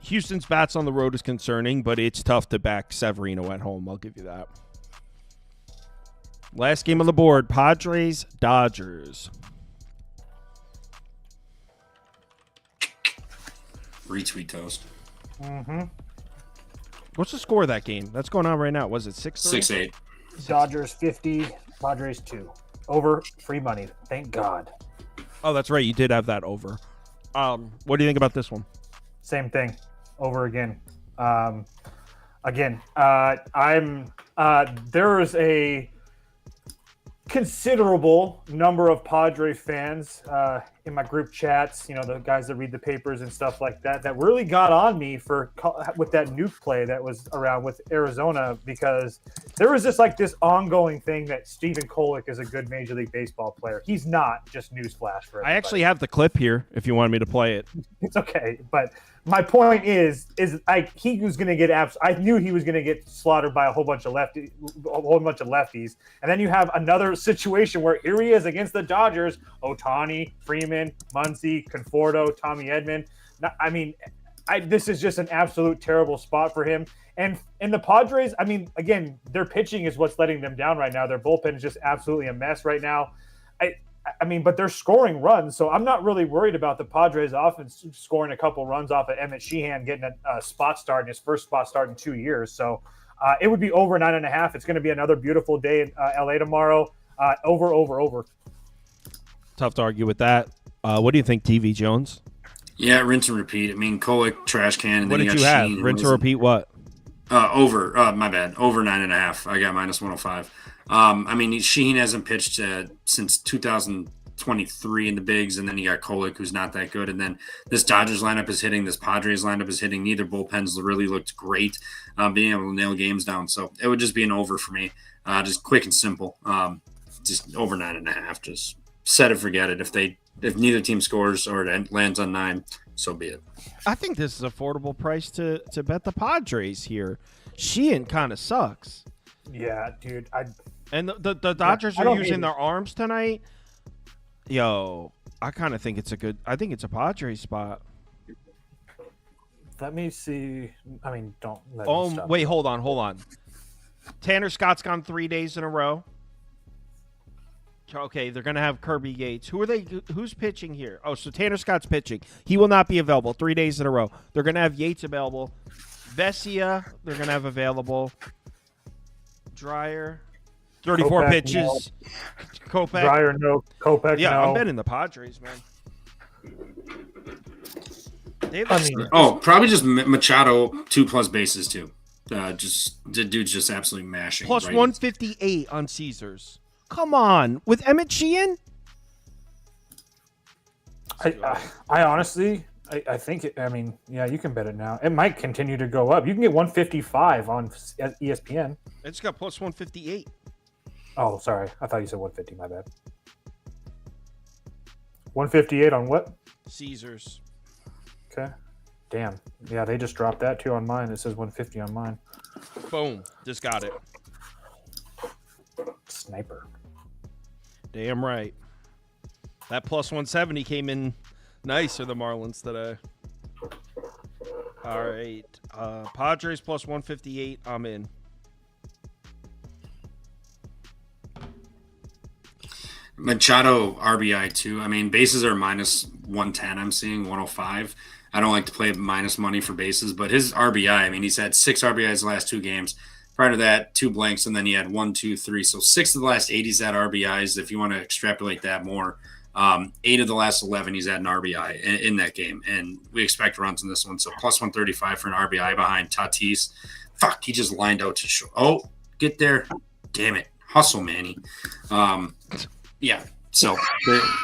Houston's bats on the road is concerning, but it's tough to back Severino at home. I'll give you that. Last game on the board, Padres-Dodgers. Retweet toast. Mm-hmm. What's the score of that game? That's going on right now. Was it 6-3? 6-8. Dodgers 50, Padres 2. Over, free money. Thank God. Oh, that's right. You did have that over. What do you think about this one? Same thing. Over again. There is a considerable number of Padre fans in my group chats, you know, the guys that read the papers and stuff like that, that really got on me with that nuke play that was around with Arizona, because there was just like this ongoing thing that Stephen Kolek is a good Major League Baseball player. He's not, just newsflash for everybody. I actually have the clip here if you want me to play it. It's okay, but my point is he was going to get I knew he was going to get slaughtered by a whole bunch of lefties, and then you have another situation where here he is against the Dodgers: Ohtani, Freeman, Muncy, Conforto, Tommy Edman. I mean, this is just an absolute terrible spot for him. And the Padres, I mean, again, their pitching is what's letting them down right now. Their bullpen is just absolutely a mess right now. I mean, but they're scoring runs, so I'm not really worried about the Padres offense scoring a couple runs off of Emmett Sheehan getting a spot start in his first spot start in 2 years. So it would be over 9.5. It's going to be another beautiful day in LA tomorrow. Over. Tough to argue with that. What do you think, TV Jones? Yeah, rinse and repeat. I mean, Kolek, trash can. And what then did you have? Sheen, Rinse and repeat what? Over. My bad. Over 9.5. I got minus 105. I mean, Sheen hasn't pitched since 2023 in the bigs, and then you got Kolek, who's not that good. And then this Dodgers lineup is hitting. This Padres lineup is hitting. Neither bullpens really looked great, being able to nail games down. So it would just be an over for me. Just quick and simple. Just over 9.5. Just set it, forget it. If neither team scores or it lands on 9, so be it. I think this is an affordable price to bet the Padres here. Sheehan kind of sucks. Yeah, dude. And the Dodgers are using their arms tonight. Yo, I kind of think I think it's a Padres spot. Let me see. I mean, don't let me stop. Wait, hold on. Tanner Scott's gone 3 days in a row. Okay, they're going to have Kirby Yates. Who's pitching here? Oh, so Tanner Scott's pitching. He will not be available 3 days in a row. They're going to have Yates available. Vesia, they're going to have available. Dryer, 34 Kopech, pitches. No. Kopech. Dryer, no. Kopech, yeah, no. I'm betting the Padres, man. Probably just Machado 2+ bases too. The dude's just absolutely mashing. Plus 158 on Caesars. Come on, with Emmett Sheehan. I honestly, I think. You can bet it now. It might continue to go up. You can get 155 on ESPN. It's got plus 158. Oh, sorry. I thought you said 150. My bad. 158 on what? Caesars. Okay. Damn. Yeah, they just dropped that too on mine. It says 150 on mine. Boom. Just got it. Sniper. Damn right. That plus 170 came in nice for the Marlins today. All right. Padres plus 158. I'm in. Machado RBI too. I mean, bases are minus 110. I'm seeing 105. I don't like to play minus money for bases, but his RBI, I mean, he's had 6 RBIs the last 2 games. Prior to that, 2 blanks, and then he had 1, 2, 3. So 6 of the last 8 he's had RBIs. If you want to extrapolate that more, 8 of the last 11 he's had an RBI in that game, and we expect runs in this one. So plus 135 for an RBI behind Tatis. Fuck, he just lined out to show. Oh, get there! Damn it, hustle, Manny. Yeah, so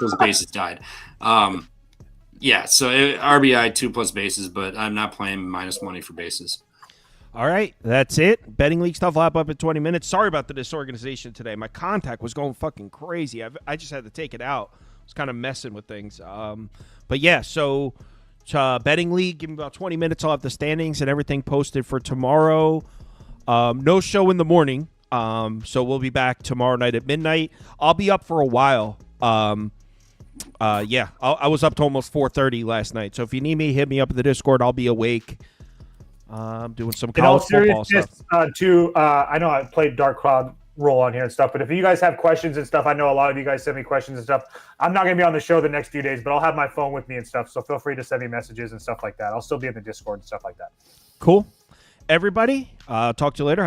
those bases died. Yeah, so RBI 2+ bases, but I'm not playing minus money for bases. All right, that's it. Betting league stuff will wrap up in 20 minutes. Sorry about the disorganization today. My contact was going fucking crazy. I just had to take it out. I was kind of messing with things. But yeah, so betting league, give me about 20 minutes. I'll have the standings and everything posted for tomorrow. No show in the morning. So we'll be back tomorrow night at midnight. I'll be up for a while. Yeah, I was up to almost 4:30 last night. So if you need me, hit me up in the Discord. I'll be awake. Doing some college football stuff. Too, I know I played Dark Cloud role on here and stuff, but if you guys have questions and stuff, I know a lot of you guys send me questions and stuff. I'm not going to be on the show the next few days, but I'll have my phone with me and stuff, so feel free to send me messages and stuff like that. I'll still be in the Discord and stuff like that. Cool. Everybody, talk to you later.